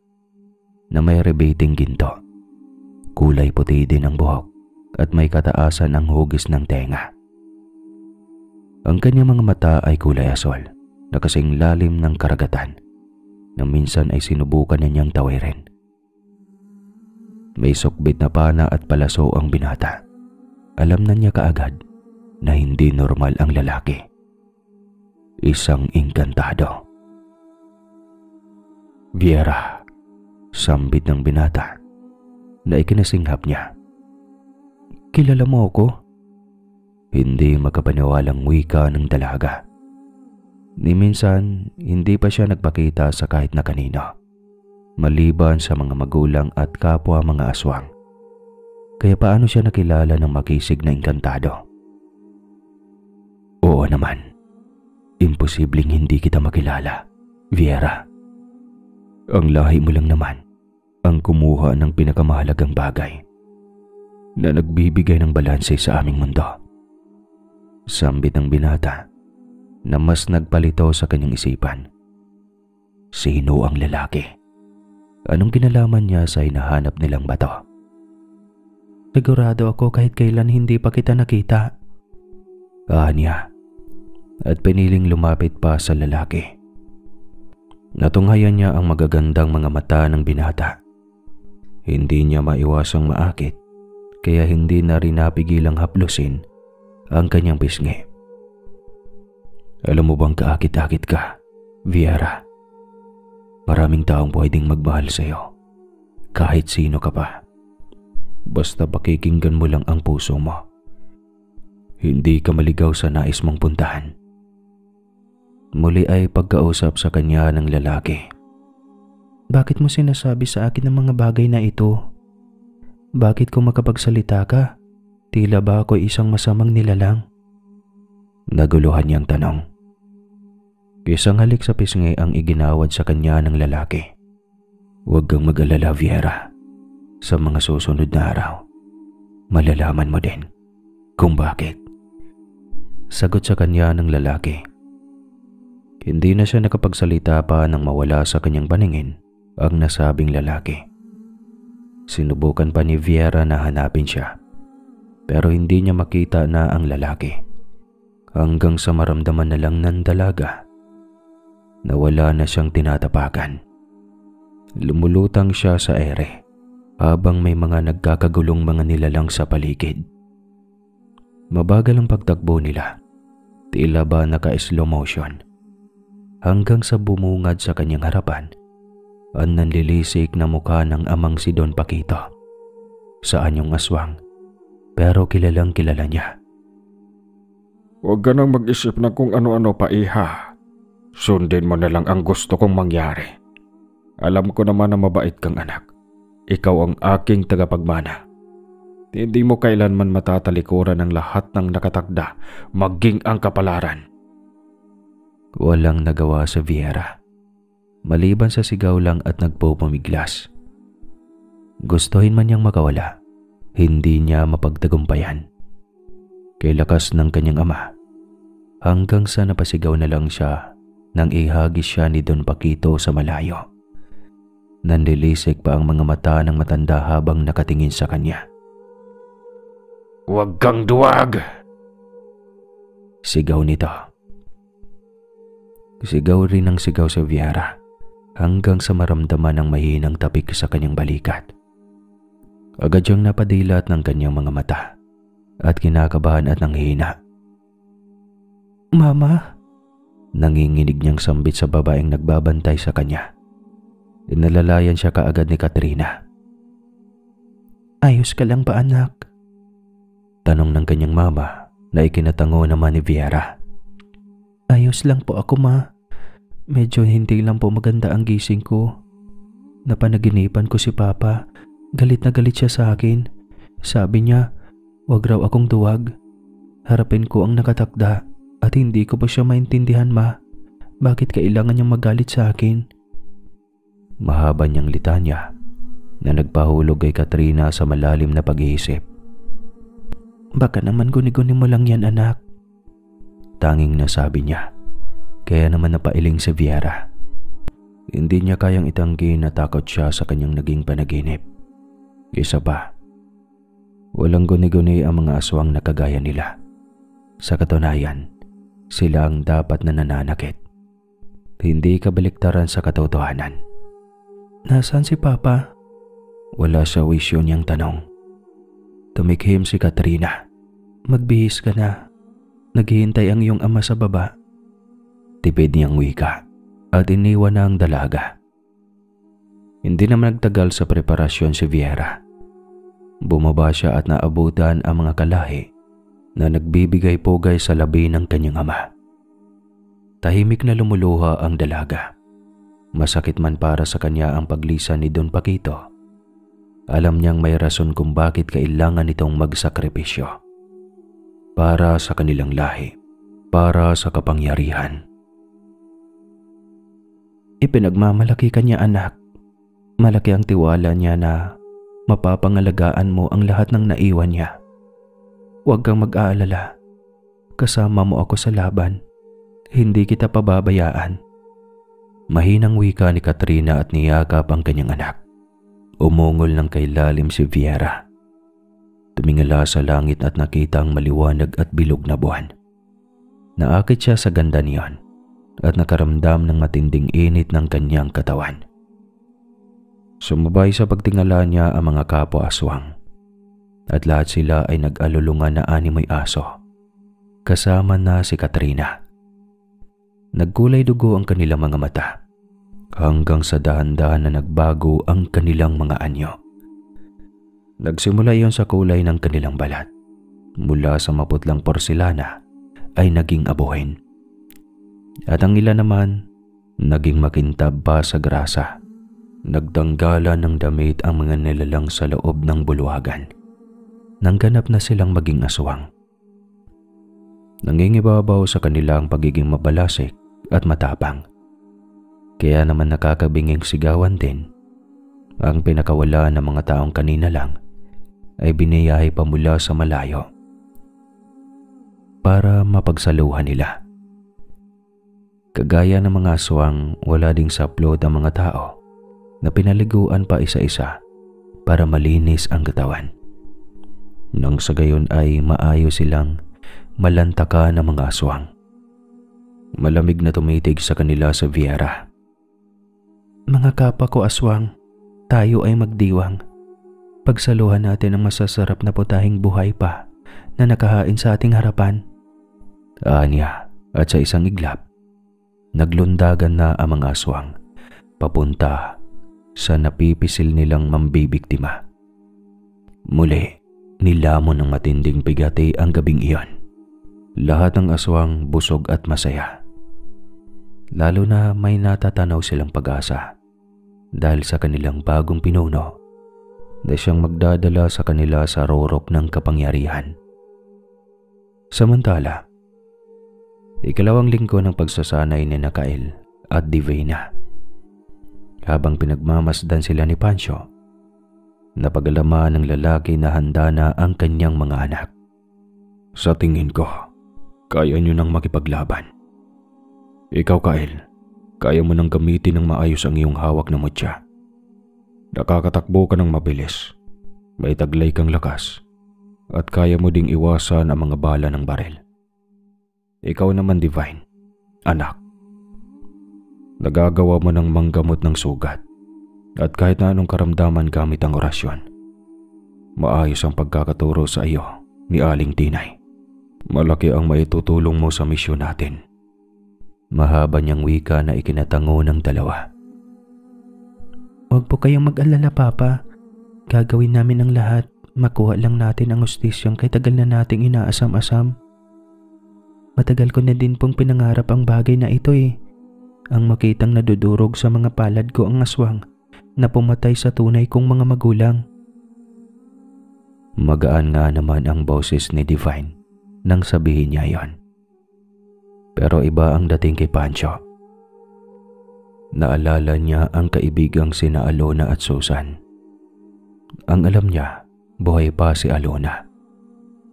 na may rebating ginto. Kulay puti din ang buhok at may kataasan ang hugis ng tenga. Ang kanyang mga mata ay kulay asol na kasing lalim ng karagatan na minsan ay sinubukan na niyang tawirin. May sukbit na pana at palaso ang binata. Alam na niya kaagad na hindi normal ang lalaki. Isang engkantado. Viera, sambit ng binata na ikinasinghap niya. Kilala mo ako? Hindi makapaniwalang wika ng dalaga. Ni minsan, hindi pa siya nagpakita sa kahit na kanino, maliban sa mga magulang at kapwa mga aswang. Kaya paano siya nakilala ng makisig na engkantado? Oo naman, imposibleng hindi kita makilala, Viera. Ang lahi mo lang naman ang kumuha ng pinakamahalagang bagay na nagbibigay ng balanse sa aming mundo. Sambit ng binata na mas nagpalito sa kanyang isipan. Sino ang lalaki? Anong kinalaman niya sa hinahanap nilang bato? Sigurado ako kahit kailan hindi pa kita nakita. Niya at piniling lumapit pa sa lalaki. Natunghayan niya ang magagandang mga mata ng binata. Hindi niya maiwasang maakit, kaya hindi na rin napigilang haplusin ang kanyang pisngi. Alam mo bang kaakit-akit ka, Viera? Maraming taong pwedeng magmahal sa'yo, kahit sino ka pa. Basta pakikinggan mo lang ang puso mo. Hindi ka maligaw sa nais mong puntahan. Muli ay pagkausap sa kanya ng lalaki. Bakit mo sinasabi sa akin ang mga bagay na ito? Bakit kung makapagsalita ka, tila ba ako isang masamang nilalang? Naguluhan niyang tanong. Isang halik sa pisngi ang iginawad sa kanya ng lalaki. Huwag kang mag-alala, Viera. Sa mga susunod na araw, malalaman mo din kung bakit. Sagot sa kanya ng lalaki. Hindi na siya nakapagsalita pa nang mawala sa kanyang paningin ang nasabing lalaki. Sinubukan pa ni Viera na hanapin siya, pero hindi niya makita na ang lalaki. Hanggang sa maramdaman na lang ng dalaga na wala na siyang tinatapakan. Lumulutang siya sa ere habang may mga nagkakagulong mga nilalang sa paligid. Mabagal ang pagtakbo nila, tila ba naka-slow motion, hanggang sa bumungad sa kanyang harapan ang nanlilisik na mukha ng amang si Don Paquito. Sa anyong aswang, pero kilalang kilala niya. Huwag ka nang mag-isip na kung ano-ano pa, iha. Sundin mo na lang ang gusto kong mangyari. Alam ko naman na mabait kang anak. Ikaw ang aking tagapagmana. Hindi mo kailanman matatalikuran ng lahat ng nakatakda, maging ang kapalaran. Walang nagawa sa Viera, maliban sa sigaw lang at nagpupumiglas. Gustuhin man niyang makawala, hindi niya mapagtagumpayan. Kay lakas ng kanyang ama, hanggang sa napasigaw na lang siya nang ihagis siya ni Don Paquito sa malayo. Nanlilisik pa ang mga mata ng matanda habang nakatingin sa kanya. Huwag kang duwag! Sigaw nito. Sigaw rin ang sigaw sa Viera hanggang sa maramdaman ng mahinang tapik sa kanyang balikat. Agad siyang napadilat ng kanyang mga mata at kinakabahan at nanghihina. Mama? Nanginginig niyang sambit sa babaeng nagbabantay sa kanya. Inalalayan siya kaagad ni Katrina. Ayos ka lang ba, anak? Tanong ng kanyang mama na ikinatango naman ni Viera. Ayos lang po ako, ma. Medyo hindi lang po maganda ang gising ko. Napanaginipan ko si Papa. Galit na galit siya sa akin. Sabi niya, wag raw akong duwag. Harapin ko ang nakatakda at hindi ko pa siya maintindihan, ma. Bakit kailangan niyang magalit sa akin? Mahaba niyang litanya na nagpahulog kay Katrina sa malalim na pag-iisip. Baka naman guni-guni mo lang yan, anak. Tanging nasabi niya, kaya naman napailing si Viera. Hindi niya kayang itanggi na takot siya sa kanyang naging panaginip. Isa pa, walang guni-guni ang mga aswang na kagaya nila. Sa katunayan, sila ang dapat na nananakit, hindi kabaliktaran sa katotohanan. Nasaan si Papa? Wala sa wisyo niyang tanong. Tumikhim si Katrina. Magbihis ka na. Naghihintay ang iyong ama sa baba. Tipid niyang wika at iniwan na ang dalaga. Hindi naman nagtagal sa preparasyon si Viera. Bumaba siya at naabutan ang mga kalahi na nagbibigay pugay sa labi ng kanyang ama. Tahimik na lumuluha ang dalaga. Masakit man para sa kanya ang paglisan ni Don Paquito. Alam niyang may rason kung bakit kailangan nitong magsakripisyo. Para sa kanilang lahi, para sa kapangyarihan. Ipinagmamalaki ka niya, anak. Malaki ang tiwala niya na mapapangalagaan mo ang lahat ng naiwan niya. Huwag kang mag-aalala. Kasama mo ako sa laban. Hindi kita pababayaan. Mahinang wika ni Katrina at niyakap ang kanyang anak. Umungol ng kailalim si Viera. Tumingala sa langit at nakita ang maliwanag at bilog na buwan. Naakit siya sa ganda niyon at nakaramdam ng matinding init ng kanyang katawan. Sumabay sa pagtingala niya ang mga kapwa-aswang at lahat sila ay nag-alulungan na animoy aso, kasama na si Katrina. Nagkulay dugo ang kanilang mga mata hanggang sa dahan-dahan na nagbago ang kanilang mga anyo. Nagsimula iyon sa kulay ng kanilang balat. Mula sa maputlang porselana ay naging abuhin. At ang ilan naman naging makintab pa sa grasa. Nagdanggala ng damit ang mga nilalang sa loob ng bulwagan. Nangganap na silang maging aswang. Nangingibabaw sa kanilang pagiging mabalasik at matapang. Kaya naman nakakabinging sigawan din. Ang pinakawala ng mga taong kanina lang ay biniyahe pa mula sa malayo para mapagsaluhan nila. Kagaya ng mga aswang, wala ding saplot ang mga tao na pinaliguan pa isa-isa para malinis ang katawan. Nang sa gayon ay maayos silang malantaka ng mga aswang. Malamig na tumitig sa kanila sa Viera. Mga kapwa ko aswang, tayo ay magdiwang. Pagsaluhan natin ang masasarap na putahing buhay pa na nakahain sa ating harapan. Anya, at sa isang iglap, naglundagan na ang mga aswang papunta sa napipisil nilang mambibiktima. Muli, nilamon ng matinding bigati ang gabing iyon. Lahat ng aswang busog at masaya. Lalo na may natatanaw silang pag-asa dahil sa kanilang bagong pinuno na siyang magdadala sa kanila sa rorok ng kapangyarihan. Samantala, ikalawang linggo ng pagsasanay ni Nakael at Divina. Habang pinagmamasdan sila ni Pancho, napagalaman ng lalaki na handa na ang kanyang mga anak. Sa tingin ko, kaya nyo nang makipaglaban. Ikaw, Kael, kaya mo nang gamitin ng maayos ang iyong hawak na mutya. Nakakatakbo ka ng mabilis, may taglay kang lakas, at kaya mo ding iwasan ang mga bala ng baril. Ikaw naman, Divine, anak. Nagagawa mo ng manggamot ng sugat, at kahit na anong karamdaman gamit ang orasyon. Maayos ang pagkakaturo sa iyo ni Aling Tinay. Malaki ang maitutulong mo sa misyon natin. Mahaba niyang wika na ikinatango ng dalawa. Huwag po kayong mag-alala, Papa. Gagawin namin ang lahat. Makuha lang natin ang hustisyang kay tagal na nating inaasam-asam. Matagal ko na din pong pinangarap ang bagay na ito eh. Ang makitang nadudurog sa mga palad ko ang aswang na pumatay sa tunay kong mga magulang. Magaan nga naman ang boses ni Divine nang sabihin niya yon. Pero iba ang dating kay Pancho. Naalala niya ang kaibigang sina Alona at Susan. Ang alam niya, buhay pa si Alona.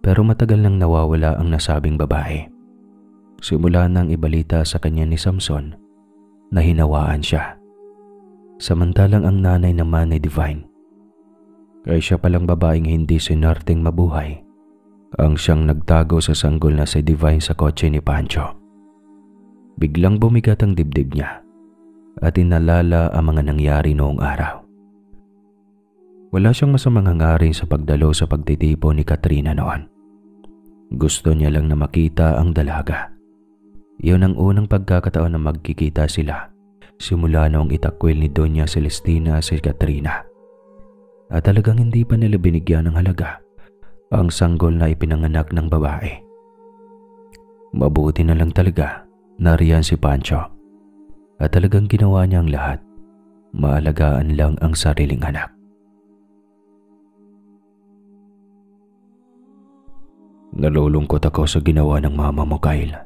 Pero matagal nang nawawala ang nasabing babae. Simula nang ibalita sa kanya ni Samson na hinawaan siya. Samantalang ang nanay naman ni Divine, kaya siya palang babaeng hindi sinerteng mabuhay, ang siyang nagtago sa sanggol na si Divine sa kotse ni Pancho. Biglang bumigat ang dibdib niya at inalala ang mga nangyari noong araw. Wala siyang masamang hangarin sa pagdalo sa pagtitipon ni Katrina noon. Gusto niya lang na makita ang dalaga. Iyon ang unang pagkakataon na magkikita sila simula noong itakwil ni Doña Celestina si Katrina. At talagang hindi pa nila binigyan ng halaga ang sanggol na ipinanganak ng babae. Mabuti na lang talaga nariyan si Pancho at talagang ginawa niya ang lahat. Maalagaan lang ang sariling anak. Nalulungkot ako sa ginawa ng mama mo, Kyle.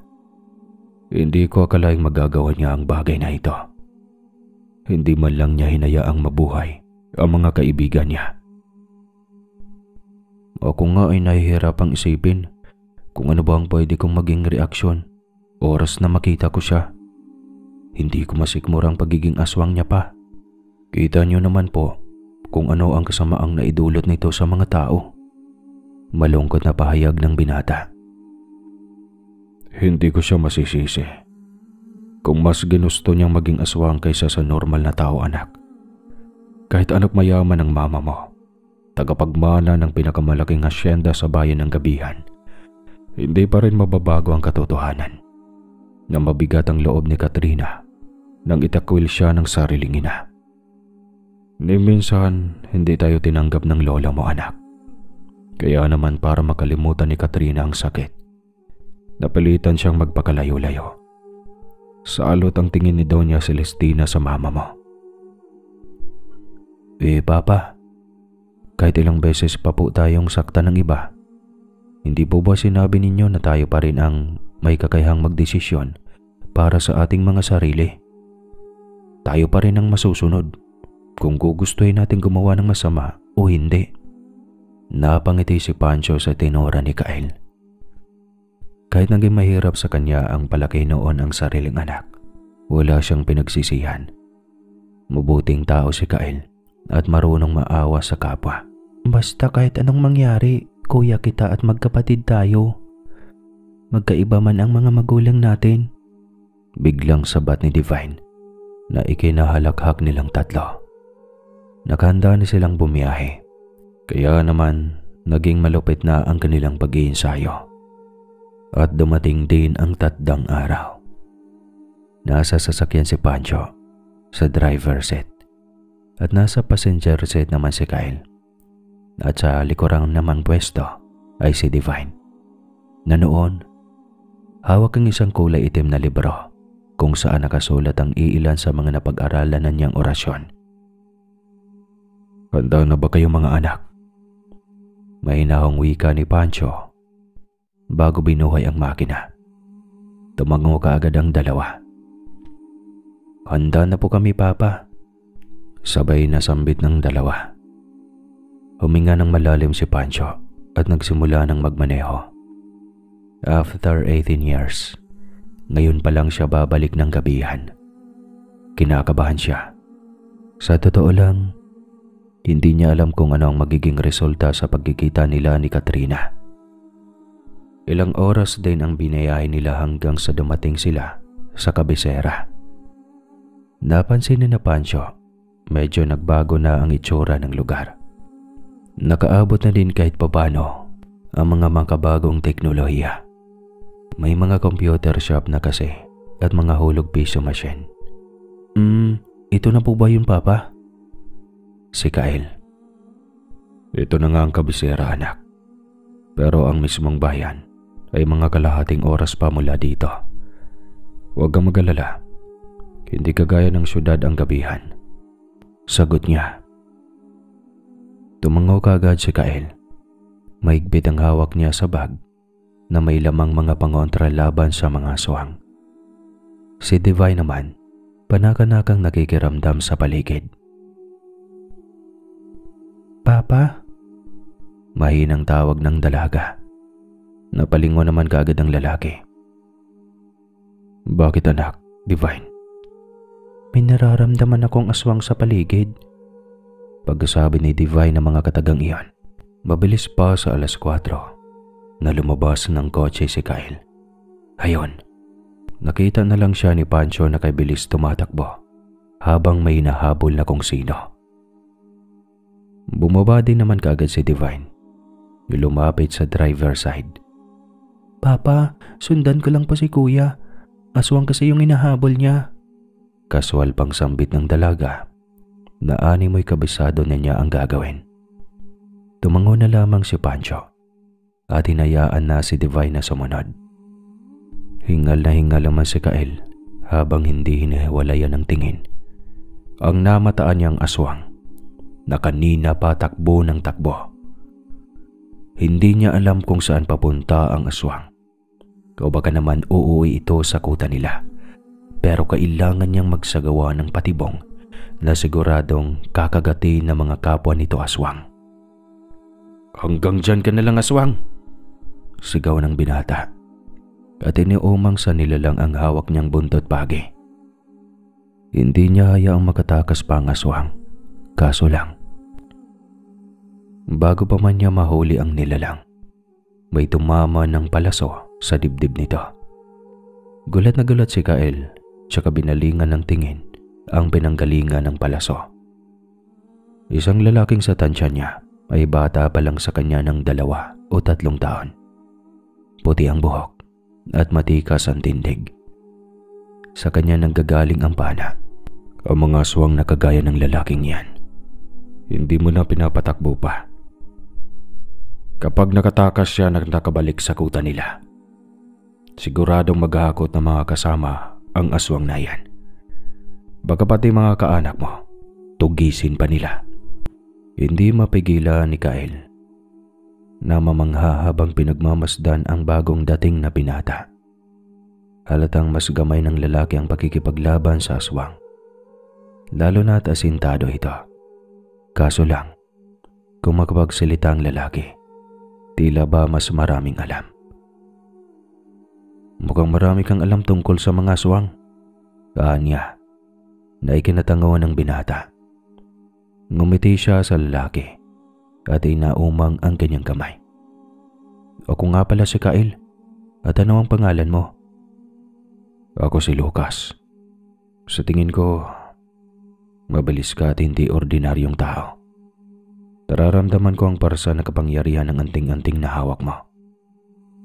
Hindi ko akalaing magagawa niya ang bagay na ito. Hindi man lang niya hinayaang mabuhay ang mga kaibigan niya. Ako nga ay nahihirapang isipin kung ano ba ang pwede kong maging reaksyon oras na makita ko siya. Hindi ko masikmurang pagiging aswang niya pa. Kita niyo naman po kung ano ang kasamaang naidulot nito sa mga tao. Malungkot na pahayag ng binata. Hindi ko siya masisisi kung mas ginusto niyang maging aswang kaysa sa normal na tao, anak. Kahit anak mayaman ng mama mo, tagapagmana ng pinakamalaking asyenda sa bayan ng Gabihan, hindi pa rin mababago ang katotohanan na mabigat ang loob ni Katrina nang itakwil siya ng sariling ina. Ni minsan, hindi tayo tinanggap ng lola mo, anak. Kaya naman para makalimutan ni Katrina ang sakit, napilitan siyang magpakalayo-layo. Sa alot ang tingin ni Doña Celestina sa mama mo. Papa, kahit ilang beses pa po tayong sakta ng iba, hindi po ba sinabi ninyo na tayo pa rin ang may kakayahang magdesisyon para sa ating mga sarili? Tayo pa rin ang masusunod kung gugustuhin natin gumawa ng masama o hindi. Napangiti si Pancho sa tinora ni Kyle. Kahit naging mahirap sa kanya ang palaki noon ang sariling anak, wala siyang pinagsisihan. Mabuting tao si Kyle at marunong maawa sa kapwa. Basta kahit anong mangyari, kuya kita at magkapatid tayo. Magkaiba man ang mga magulang natin. Biglang sabat ni Divine na ikinahalakhak nilang tatlo. Nakahanda na silang bumiyahe. Kaya naman naging malupit na ang kanilang pag-iinsayo. At dumating din ang tatdang araw. Nasa sasakyan si Pancho sa driver seat at nasa passenger seat naman si Kyle. At sa likurang namang pwesto ay si Divine na noon hawak ang isang kulay itim na libro kung saan nakasulat ang iilan sa mga napag-aralan na niyang orasyon. Handa na ba kayo mga anak? Mahinahong wika ni Pancho bago binuhay ang makina. Tumango kaagad ang dalawa. Handa na po kami, Papa. Sabay na sambit ng dalawa. Huminga ng malalim si Pancho at nagsimula ng magmaneho. After 18 years, ngayon pa lang siya babalik ng Gabihan. Kinakabahan siya. Sa totoo lang, hindi niya alam kung ano ang magiging resulta sa pagkikita nila ni Katrina. Ilang oras din ang binayahe nila hanggang sa dumating sila sa kabisera. Napansin ni na Pancho, medyo nagbago na ang itsura ng lugar. Nakaabot na din kahit papano ang mga makabagong teknolohiya. May mga computer shop na kasi at mga hulog piso machine. Ito na po ba yun, Papa? Si Kyle. Ito na nga ang kabisera, anak. Pero ang mismong bayan ay mga kalahating oras pa mula dito. Huwag kang mag-alala. Hindi kagaya ng syudad ang Gabihan. Sagot niya. Tumango kaagad si Kyle. Mahigpit ang hawak niya sa bag na may lamang mga pangontra laban sa mga aswang. Si Divine naman, panakanakang nakikiramdam sa paligid. Papa? Mahinang tawag ng dalaga. Napalingon naman kaagad ang lalaki. Bakit anak, Divine? May nararamdaman akong aswang sa paligid. Pagkasabi ni Divine ng mga katagang iyon, mabilis pa sa 4:00 na lumabas ng kotse si Kyle. Ayon, nakita na lang siya ni Pancho na kay bilis tumatakbo habang may hinahabol na kung sino. Bumaba din naman kaagad si Divine. Lumapit sa driver side. Papa, sundan ko lang po si kuya. Aswang kasi yung hinahabol niya. Kaswal pang sambit ng dalaga na animoy kabisado na niya ang gagawin. Tumango na lamang si Pancho at hinayaan na si Divine na sumunod. Hingal na hingal naman si Kael habang hindi hinihiwalayan ng tingin ang namataan niyang aswang na kanina pa takbo ng takbo. Hindi niya alam kung saan papunta ang aswang o baka naman uuwi ito sa kuta nila, pero kailangan niyang magsagawa ng patibong na siguradong kakagati ng mga kapwa nito aswang. Hanggang dyan ka na lang, aswang! Sigaw ng binata at iniumang sa nilalang ang hawak niyang buntot pagi. Hindi niya hayaang makatakas pa ang aswang, kaso lang bago pa man niya mahuli ang nilalang, may tumama ng palaso sa dibdib nito. Gulat na gulat si Kael, tsaka binalingan ng tingin ang pinanggalingan ng palaso. Isang lalaking sa tansya niya ay bata pa lang sa kanya ng 2 o 3 taon. Puti ang buhok at matikas ang tindig. Sa kanya nanggagaling ang pana. Ang mga aswang na kagaya ng lalaking yan, hindi mo na pinapatakbo pa. Kapag nakatakas siya na nakabalik sa kuta nila, siguradong maghahakot ng mga kasama ang aswang na yan. Baka pati mga kaanak mo, tugisin pa nila. Hindi mapigilan ni Kael na mamangha habang pinagmamasdan ang bagong dating na binata. Halatang mas gamay ng lalaki ang pakikipaglaban sa aswang. Lalo na't asintado ito. Kaso lang, kung makapagsalita ang lalaki, tila ba mas maraming alam. Mukhang marami kang alam tungkol sa mga aswang, anya, na ikinatangawan ng binata. Ngumiti siya sa lalaki at inaumang ang kanyang kamay. Ako nga pala si Kael, at ano ang pangalan mo? Ako si Lucas. Sa tingin ko, mabilis ka at hindi ordinaryong tao. Nararamdaman ko ang parsa na kapangyarihan ng anting-anting na hawak mo.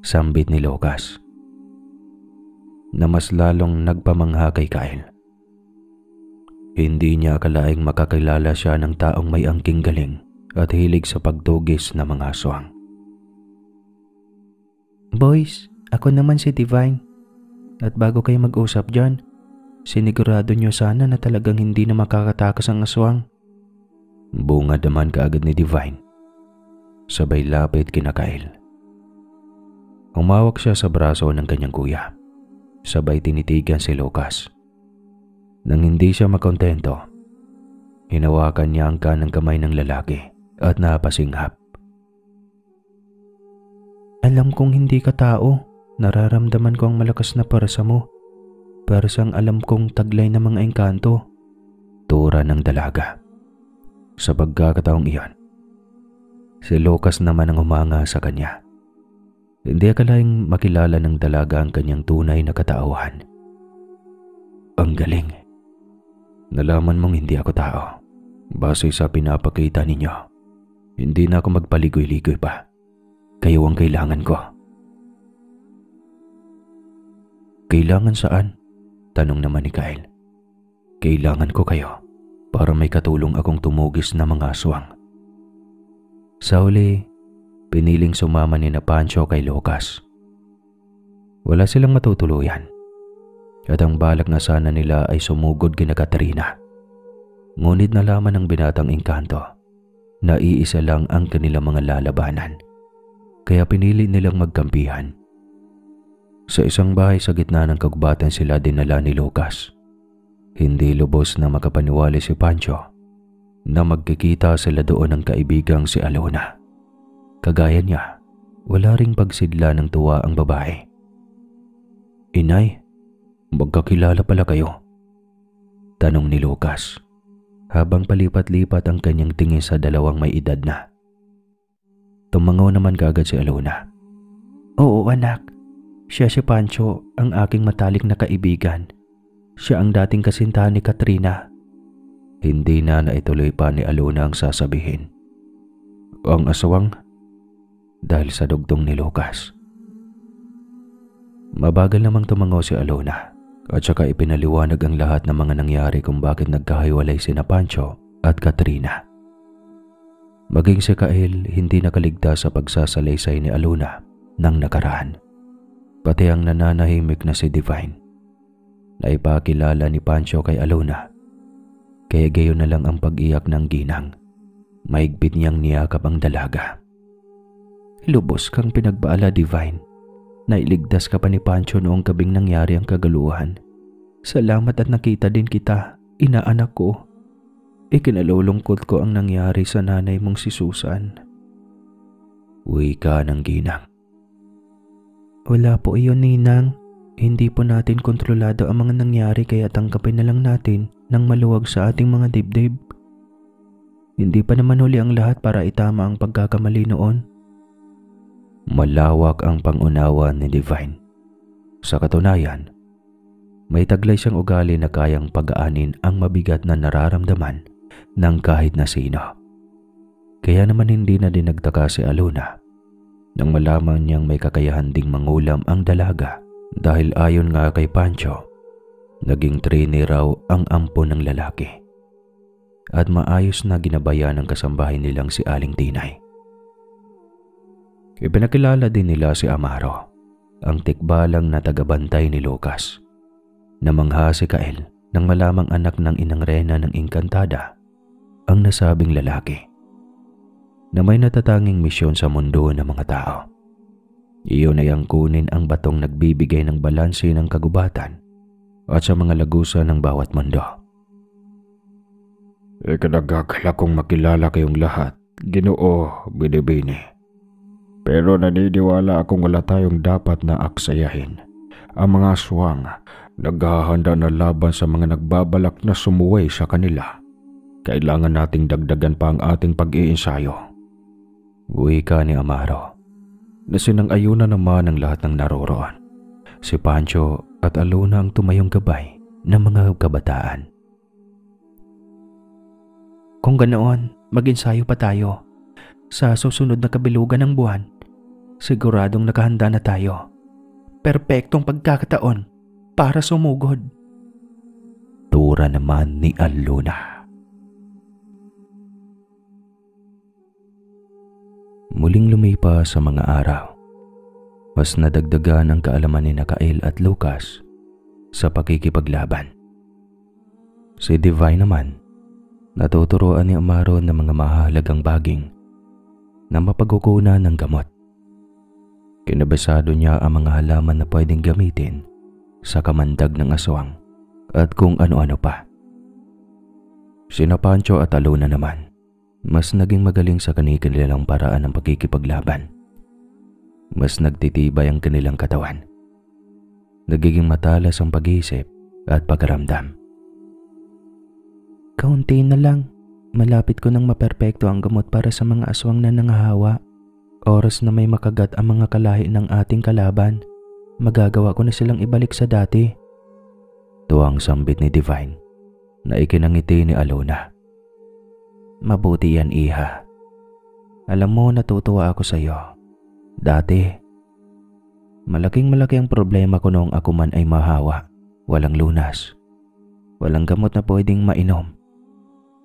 Sambit ni Lucas, na mas lalong nagpamangha kay Kael. Hindi niya akalaing makakilala siya ng taong may angking galing at hilig sa pagtugis ng mga aswang. Boys, ako naman si Divine. At bago kayo mag-usap dyan, sinigurado niyo sana na talagang hindi na makakatakas ang aswang. Bungad naman kaagad ni Divine. Sabay lapit kina Kael. Umawak siya sa braso ng kanyang kuya. Sabay tinitigan si Lucas. Nang hindi siya makontento, hinawakan niya ang kanang kamay ng lalaki at napasinghap. Alam kong hindi ka tao. Nararamdaman ko ang malakas na parsa mo. Parsang alam kong taglay ng mga engkanto. Tura ng dalaga. Sa pagkakataong iyon, si Lucas naman ang humanga sa kanya. Hindi akalaing makilala ng dalaga ang kanyang tunay na katauhan. Ang galing. Nalaman mong hindi ako tao. Base sa pinapakita ninyo, hindi na ako magpaligoy-ligoy pa. Kayo ang kailangan ko. Kailangan saan? Tanong naman ni Kael. Kailangan ko kayo para may katulong akong tumugis na mga aswang. Sa huli, piniling sumama ni na Pancho kay Lucas. Wala silang matutuluyan at ang balak na sana nila ay sumugod kina Katrina. Ngunit nalaman ng binatang engkanto na iisa lang ang kanilang mga lalabanan, kaya pinili nilang magkampihan. Sa isang bahay sa gitna ng kagubatan sila dinala ni Lucas. Hindi lubos na makapaniwala si Pancho na magkikita sila doon ng kaibigang si Alona. Kagaya niya, wala ring pagsidla ng tuwa ang babae. Inay, magkakilala pala kayo? Tanong ni Lucas habang palipat-lipat ang kanyang tingin sa dalawang may edad na. Tumangaw naman kaagad si Alona. Oo anak, siya si Pancho, ang aking matalik na kaibigan. Siya ang dating kasintahan ni Katrina. Hindi na naituloy pa ni Alona ang sasabihin ang asawang? Dahil sa dugtong ni Lucas. Mabagal namang tumango si Alona at saka ipinaliwanag ang lahat ng mga nangyari kung bakit nagkahiwalay sina Pancho at Katrina. Maging si Kael hindi nakaligtas sa pagsasalaysay ni Alona ng nakaraan. Pati ang nananahimik na si Divine. Naipakilala ni Pancho kay Alona. Kaya gayon na lang ang pag-iyak ng ginang. Maigpit niyang niyakap ang dalaga. Lubos kang pinagbaala, Divine. Nailigtas ka pa ni Pancho noong gabing nangyari ang kagaluhan. Salamat at nakita din kita, inaanak ko. Ikinalulungkot ko ang nangyari sa nanay mong si Susan. Wika ng ginang. Wala po iyon, Ninang. Hindi po natin kontrolado ang mga nangyari kaya tangkapin na lang natin nang maluwag sa ating mga dibdib. Hindi pa naman huli ang lahat para itama ang pagkakamali noon. Malawak ang pangunawa ni Divine. Sa katunayan, may taglay siyang ugali na kayang pag-aanin ang mabigat na nararamdaman ng kahit na sino. Kaya naman hindi na din nagtaka si Alona nang malaman niyang may kakayahan ding mangulam ang dalaga dahil ayon nga kay Pancho, naging trainee raw ang ampo ng lalaki. At maayos na ginabayan ng kasambahay nilang si Aling Tinay. Ipinakilala din nila si Amaro, ang tikbalang na tagabantay ni Lucas. Namangha si Kael nang malamang anak ng inang Rena ng Engkantada ang nasabing lalaki na may natatanging misyon sa mundo ng mga tao. Iyon ay ang kunin ang batong nagbibigay ng balanse ng kagubatan at sa mga lagusan ng bawat mundo. Ikinagagala kong makilala kayong lahat, Ginoo Binibini. Pero naniniwala akong wala tayong dapat na aksayahin. Ang mga aswang naghahanda na laban sa mga nagbabalak na sumuway sa kanila. Kailangan nating dagdagan pa ang ating pag-iinsayo. Wika ni Amaro na sinang-ayunan naman ng lahat ng naroroon. Si Pancho at Alona ang tumayong gabay ng mga kabataan. Kung ganoon, mag-ensayo pa tayo. Sa susunod na kabilugan ng buwan, siguradong nakahanda na tayo. Perpektong pagkakataon para sumugod. Tura naman ni Alona. Muling lumipas sa mga araw. Mas nadagdagan ang kaalaman ni Kael at Lucas sa pakikipaglaban. Si Divine naman, natuturuan ni Amaro ng mga mahalagang baging na mapagkukunan ng gamot. Kinabasado niya ang mga halaman na pwedeng gamitin sa kamandag ng aswang at kung ano-ano pa. Sina Pancho at Alona naman, mas naging magaling sa kanilang paraan ng pagkikipaglaban. Mas nagtitibay ang kanilang katawan. Nagiging matalas ang pag-iisip at pagkaramdam. Kaunti na lang. Malapit ko nang maperpekto ang gamot para sa mga aswang na nangahawa. Oras na may makagat ang mga kalahi ng ating kalaban, magagawa ko na silang ibalik sa dati. Tuwang sambit ni Divine na ikinangiti ni Alona. Mabuti yan, iha. Alam mo, natutuwa ako sa iyo. Dati, malaki ang problema ko noong ako man ay mahawa. Walang lunas. Walang gamot na pwedeng mainom.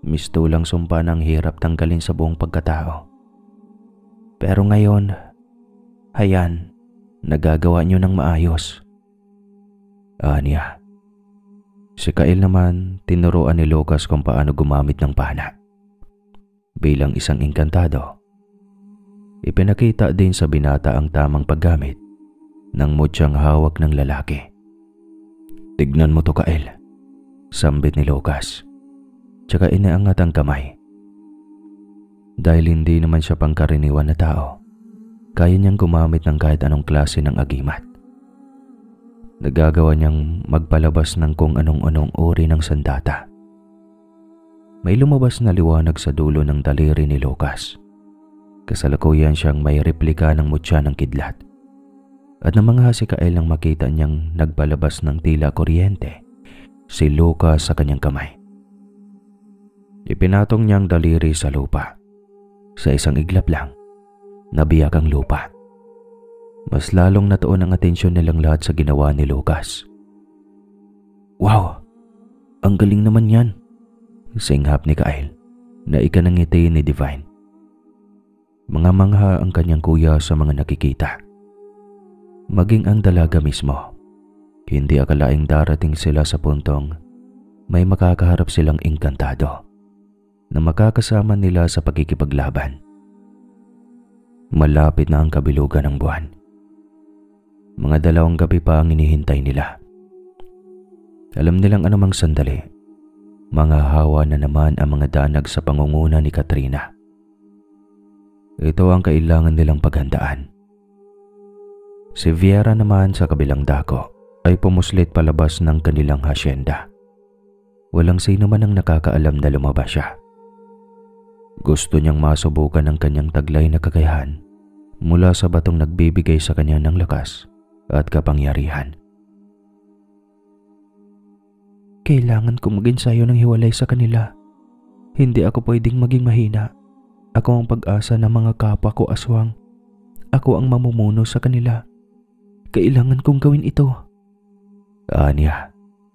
Mistulang sumpa ng hirap tanggalin sa buong pagkatao. Pero ngayon, hayan, nagagawa niyo ng maayos. Anya. Si Kael naman, tinuruan ni Lucas kung paano gumamit ng pana. Bilang isang engkantado, ipinakita din sa binata ang tamang paggamit ng mutyang hawak ng lalaki. Tignan mo to, Kael, sambit ni Lucas. Tsaka inaangat ang kamay. Dahil hindi naman siya pangkaraniwan na tao, kaya niyang gumamit ng kahit anong klase ng agimat. Nagagawa niyang magpalabas ng kung anong-anong uri ng sandata. May lumabas na liwanag sa dulo ng daliri ni Lucas. Kasalukuyan siyang may replika ng mutya ng kidlat. At namangha si Kael nang makita niyang nagpalabas ng tila kuryente si Lucas sa kanyang kamay. Ipinatong niyang daliri sa lupa. Sa isang iglap lang, nabiyak ang lupa. Mas lalong natuon ang atensyon nilang lahat sa ginawa ni Lucas. "Wow! Ang galing naman yan!" Singhap ni Kyle na ikanangiti ni Divine. Mga mangha ang kanyang kuya sa mga nakikita. Maging ang dalaga mismo. Hindi akalaing darating sila sa puntong may makakaharap silang engkantado na makakasama nila sa pagkikipaglaban. Malapit na ang kabilugan ng buwan. Mga 2 gabi pa ang inihintay nila. Alam nilang anumang sandali, manghahawa na naman ang mga danag sa pangunguna ni Katrina. Ito ang kailangan nilang paghandaan. Si Viera naman sa kabilang dako ay pumuslit palabas ng kanilang hasyenda. Walang sino man ang nakakaalam na lumabas siya. Gusto niyang masubukan ang kanyang taglay na kakayahan mula sa batong nagbibigay sa kanya ng lakas at kapangyarihan. Kailangan kong mag-ensayo ng hiwalay sa kanila. Hindi ako pwedeng maging mahina. Ako ang pag-asa ng mga kapwa ko aswang. Ako ang mamumuno sa kanila. Kailangan kong gawin ito. Anya,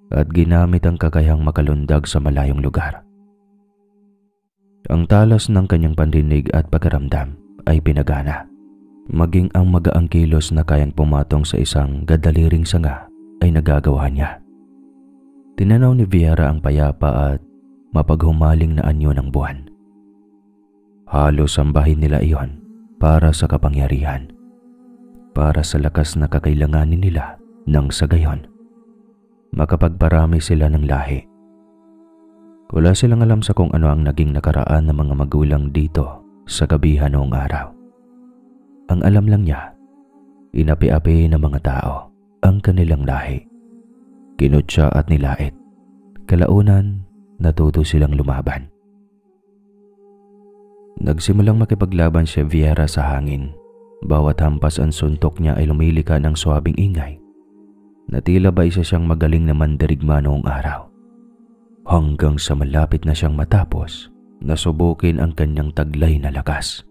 at ginamit ang kakayahang makalundag sa malayong lugar. Ang talas ng kanyang pandinig at pagkaramdam ay pinagana. Maging ang magaang kilos na kayang pumatong sa isang gadaliring sanga ay nagagawa niya. Tinanaw ni Viera ang payapa at mapaghumaling na anyo ng buwan. Halos sambahin nila iyon para sa kapangyarihan, para sa lakas na kakailanganin nila nang sa gayon makapagparami sila ng lahi. Wala silang alam sa kung ano ang naging nakaraan ng mga magulang dito sa gabihan noong araw. Ang alam lang niya, inapi-api ng mga tao ang kanilang lahi. Kinutya at nilait. Kalaunan, natuto silang lumaban. Nagsimulang makipaglaban si Viera sa hangin. Bawat hampas ang suntok niya ay lumilika ng swabing ingay na tila ba isa siyang magaling na mandirigma noong araw. Hanggang sa malapit na siyang matapos, nasubukin ang kanyang taglay na lakas.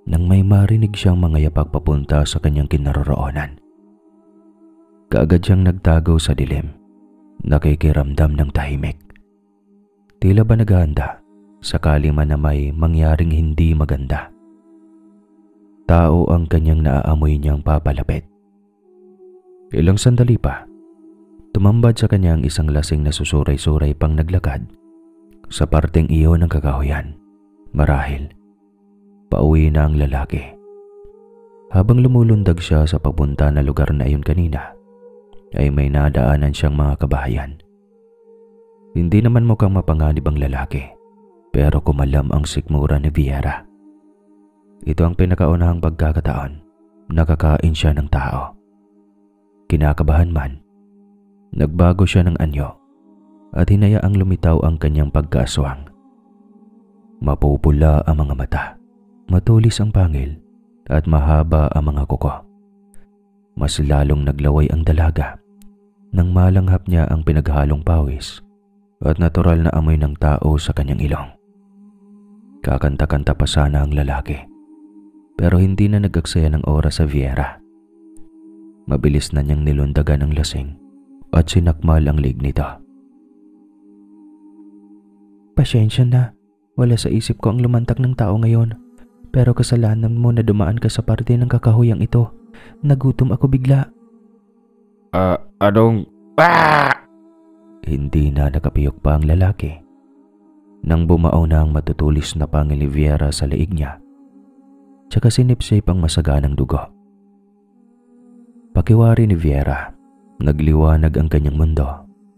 Nang may marinig siyang mga yapak papunta sa kanyang kinaroroonan, kaagad siyang nagtago sa dilim, nakikiramdam ng tahimik. Tila ba naghahanda sakali man na may mangyaring hindi maganda. Tao ang kanyang naaamoy niyang papalapit. Ilang sandali pa, tumambad sa kanya ang isang lasing na susuray-suray pang naglakad sa parteng iyon ng kakahuyan. Marahil, pauwi na ang lalaki. Habang lumulundag siya sa papunta na lugar na iyon kanina, ay may nadaanan siyang mga kabahayan. Hindi naman mukhang mapanganib ang lalaki, pero kumalam ang sikmura ni Viera. Ito ang pinakaunahang pagkakataon, nakakain siya ng tao. Kinakabahan man, nagbago siya ng anyo at hinayaang lumitaw ang kanyang pagkaaswang. Mapupula ang mga mata, matulis ang pangil at mahaba ang mga kuko. Mas lalong naglaway ang dalaga nang malanghap niya ang pinaghalong pawis at natural na amoy ng tao sa kanyang ilong. Kakanta-kanta pa sana ang lalaki, pero hindi na nagaksaya ng oras sa Viera. Mabilis na niyang nilundagan ang lasing at sinakmal ang lig nito. Pasensya na, wala sa isip ko ang lumantak ng tao ngayon. Pero kasalanan mo na dumaan ka sa parte ng kakahuyang ito. Nagutom ako bigla. Anong... Hindi na nakapiyok pa ang lalaki nang bumao na ang matutulis na pangil ni Viera sa leeg niya, tsaka sinipsip ang masaganang dugo. Pakiwari ni Viera, nagliwanag ang kanyang mundo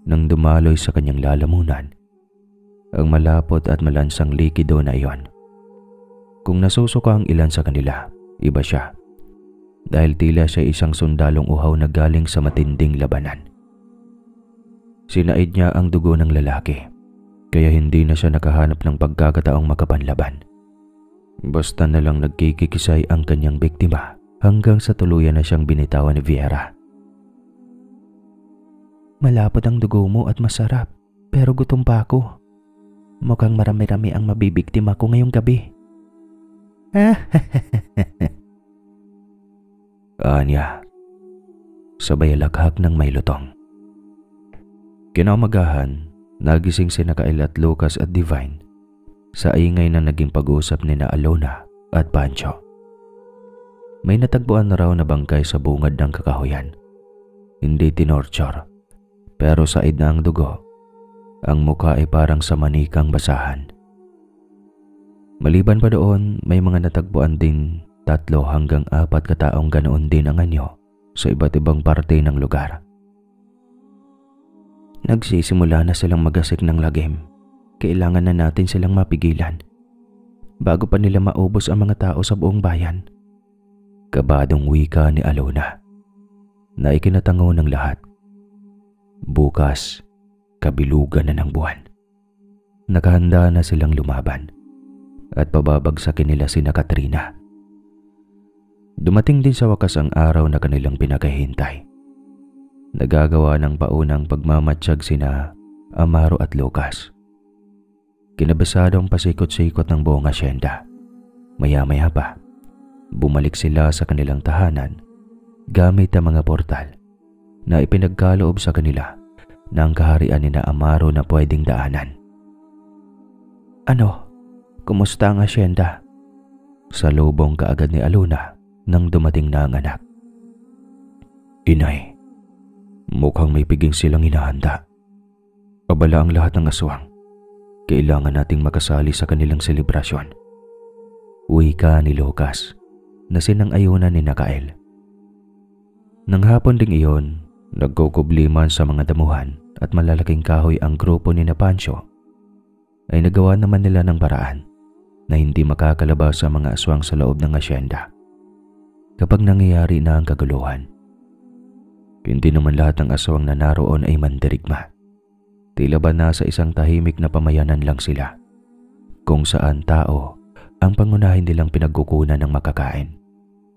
nang dumaloy sa kanyang lalamunan ang malapot at malansang likido na iyon. Kung nasusuka ang ilan sa kanila, iba siya, dahil tila siya isang sundalong uhaw na galing sa matinding labanan. Sinaid niya ang dugo ng lalaki, kaya hindi na siya nakahanap ng pagkakataong makapanlaban. Basta na lang nagkikikisay ang kanyang biktima hanggang sa tuluyan na siyang binitawan ni Viera. Malapot ang dugo mo at masarap, pero gutom pa ako. Mukhang marami-rami ang mabibiktima ko ngayong gabi. Anya, sabay laghak ng may lutong. Kinaumagahan, nagising si Kyle at Lucas at Divine sa ingay na naging pag-uusap ni na Alona at Pancho. May natagpuan na raw na bangkay sa bungad ng kakahuyan. Hindi tinorture, pero said na ang dugo. Ang mukha ay parang sa manikang basahan. Maliban pa doon, may mga natagpuan din 3 hanggang 4 kataong ganoon din ang anyo sa iba't ibang parte ng lugar. Nagsisimula na silang magasik ng lagim. Kailangan na natin silang mapigilan bago pa nila maubos ang mga tao sa buong bayan. Kabadong wika ni Alona na ikinatango ng lahat. Bukas, kabilugan na ng buwan. Nakahanda na silang lumaban at pababagsakin nila sina Katrina. Dumating din sa wakas ang araw na kanilang pinakahintay. Nagagawa ng paunang pagmamatsyag sina Amaro at Lucas. Kinabasadong pasikot-sikot ng buong asyenda. Maya-maya pa, bumalik sila sa kanilang tahanan gamit ang mga portal na ipinagkaloob sa kanila ng kaharian ni na Amaro na pwedeng daanan. Ano? Kumusta ang asyenda? Salubong kaagad ni Alona nang dumating na ang anak. Inay, mukhang may piging silang hinahanda. Abala ang lahat ng aswang. Kailangan nating makasali sa kanilang selebrasyon. Wika ni Lucas na sinang-ayunan ni Kyle. Nang hapon ding iyon, nagkukubliman sa mga damuhan at malalaking kahoy ang grupo ni Pancho, ay nagawa naman nila ng paraan na hindi makakalabas sa mga aswang sa loob ng asyenda kapag nangyayari na ang kaguluhan. Hindi naman lahat ng aswang na naroon ay mandirigma. Tila ba nasa isang tahimik na pamayanan lang sila, kung saan tao ang pangunahin nilang pinagkukunan ng makakain.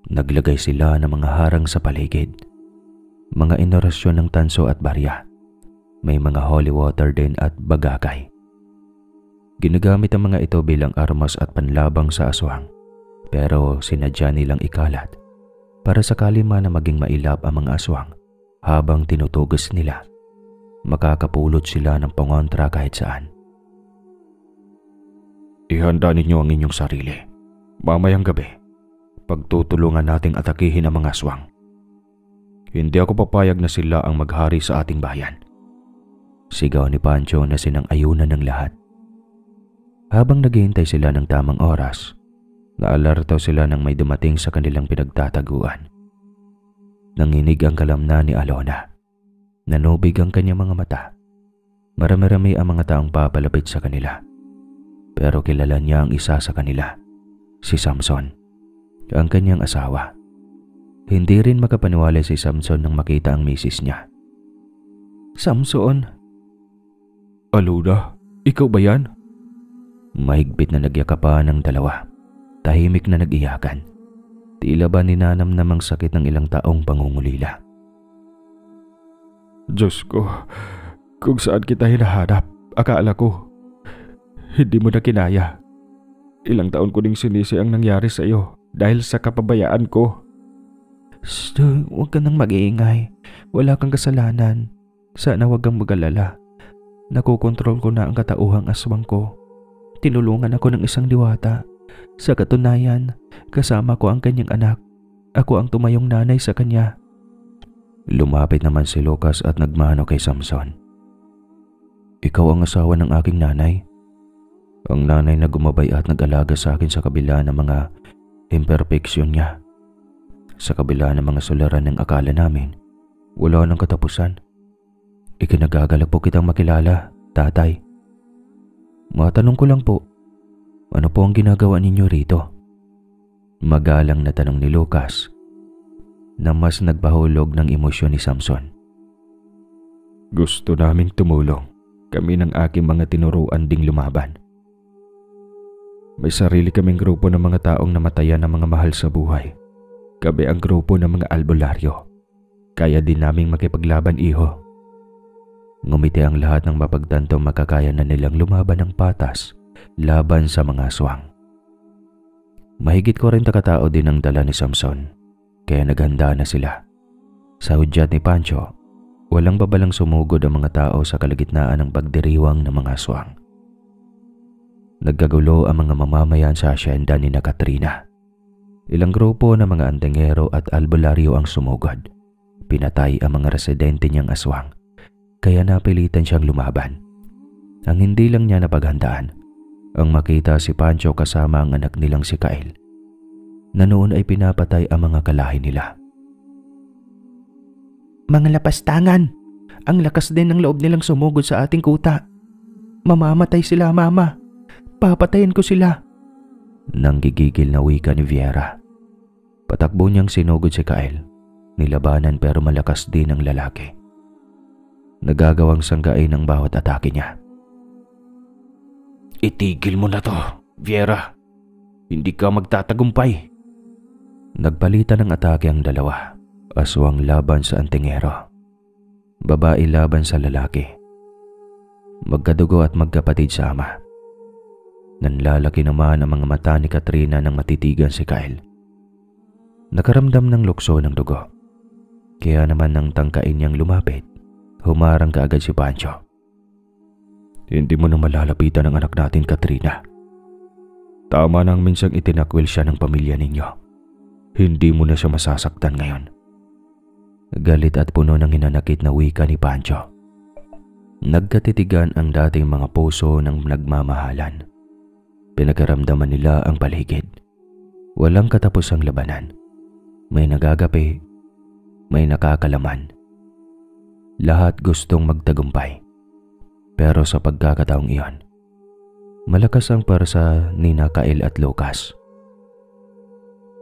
Naglagay sila ng mga harang sa paligid, mga inorasyon ng tanso at barya. May mga holy water din at bagakay. Ginagamit ang mga ito bilang armas at panlabang sa aswang, pero sinadya nilang ikalat para sakali man na maging mailap ang mga aswang habang tinutugos nila. Makakapulot sila ng pangontra kahit saan. Ihanda ninyo ang inyong sarili. Mamayang gabi, pagtutulungan nating atakihin ang mga aswang. Hindi ako papayag na sila ang maghari sa ating bayan. Sigaw ni Pancho na sinang-ayunan ng lahat. Habang naghihintay sila ng tamang oras, naalarto sila nang may dumating sa kanilang pinagtataguan. Nanginig ang kalamnan ni Alona. Nanubig ang kanyang mga mata. Marami-rami ang mga taong papalapit sa kanila. Pero kilala niya ang isa sa kanila, si Samson, ang kanyang asawa. Hindi rin makapaniwala si Samson nang makita ang misis niya. Samson? Alona, ikaw ba yan? Mahigpit na nagyakapan ng dalawa. Tahimik na nag-iyakan. Tila ba ninanam namang sakit ng ilang taong pangungulila. Diyos ko, kung saan kita hinahanap, akala ko, hindi mo na kinaya. Ilang taon ko ding sinisi ang nangyari sa iyo dahil sa kapabayaan ko. Shh, huwag ka nang mag-iingay. Wala kang kasalanan. Sana huwag kang mag-alala. Nakokontrol ko na ang katauhang aswang ko. Tinulungan ako ng isang diwata. Sa katunayan, kasama ko ang kanyang anak. Ako ang tumayong nanay sa kanya. Lumapit naman si Lucas at nagmano kay Samson. Ikaw ang asawa ng aking nanay? Ang nanay na gumabay at nag-alaga sa akin sa kabila ng mga imperfeksyon niya. Sa kabila ng mga sularan ng akala namin, wala nang katapusan. Ikinagagalak po kitang makilala, tatay. Matanong ko lang po, ano po ang ginagawa ninyo rito? Magalang na tanong ni Lucas na mas nagpahulog ng emosyon ni Samson. Gusto naming tumulong. Kami ng aking mga tinuruan ding lumaban. May sarili kaming grupo ng mga taong namatayan ng mga mahal sa buhay. Kami ang grupo ng mga albularyo. Kaya din naming makipaglaban, iho. Ngumiti ang lahat ng mapagtantong makakaya na nilang lumaban ng patas laban sa mga aswang. Mahigit 40 katao din ang dala ni Samson, kaya naghanda na sila. Sa hudyat ni Pancho, walang babalang sumugod ang mga tao sa kalagitnaan ng pagdiriwang ng mga aswang. Nagkagulo ang mga mamamayan sa asyenda ni Katrina. Ilang grupo ng mga andengero at albularyo ang sumugod. Pinatay ang mga residente niyang aswang, kaya napilitan siyang lumaban. Ang hindi lang niya napaghandaan, ang makita si Pancho kasama ang anak nilang si Kyle, na noon ay pinapatay ang mga kalahi nila. Mga lapastangan! Ang lakas din ng loob nilang sumugod sa ating kuta. Mamamatay sila, Mama. Papatayin ko sila. Nang gigigil na wika ni Viera. Patakbo niyang sinugod si Kyle. Nilabanan pero malakas din ang lalaki. Nagagawang sanggain ang bawat atake niya. Itigil mo na to, Viera. Hindi ka magtatagumpay. Nagpalitan ng atake ang dalawa. Aswang laban sa antingero. Babae laban sa lalaki. Magkadugo at magkapatid sa ama. Nanlalaki naman ang mga mata ni Katrina nang matitigan si Kyle. Nakaramdam ng lukso ng dugo. Kaya naman nang tangkain niyang lumapit, humarang kaagad si Pancho. Hindi mo na malalapitan ang anak natin, Katrina. Tama nang minsang itinakwil siya ng pamilya ninyo. Hindi mo na siya masasaktan ngayon. Galit at puno ng hinanakit na wika ni Pancho. Nagkatitigan ang dating mga puso ng nagmamahalan. Pinagkaramdaman nila ang paligid. Walang katapusang labanan. May nagagapi, may nakakalaman. Lahat gustong magtagumpay. Pero sa pagkakataong iyon, malakas ang parsa ni Kyle at Lucas.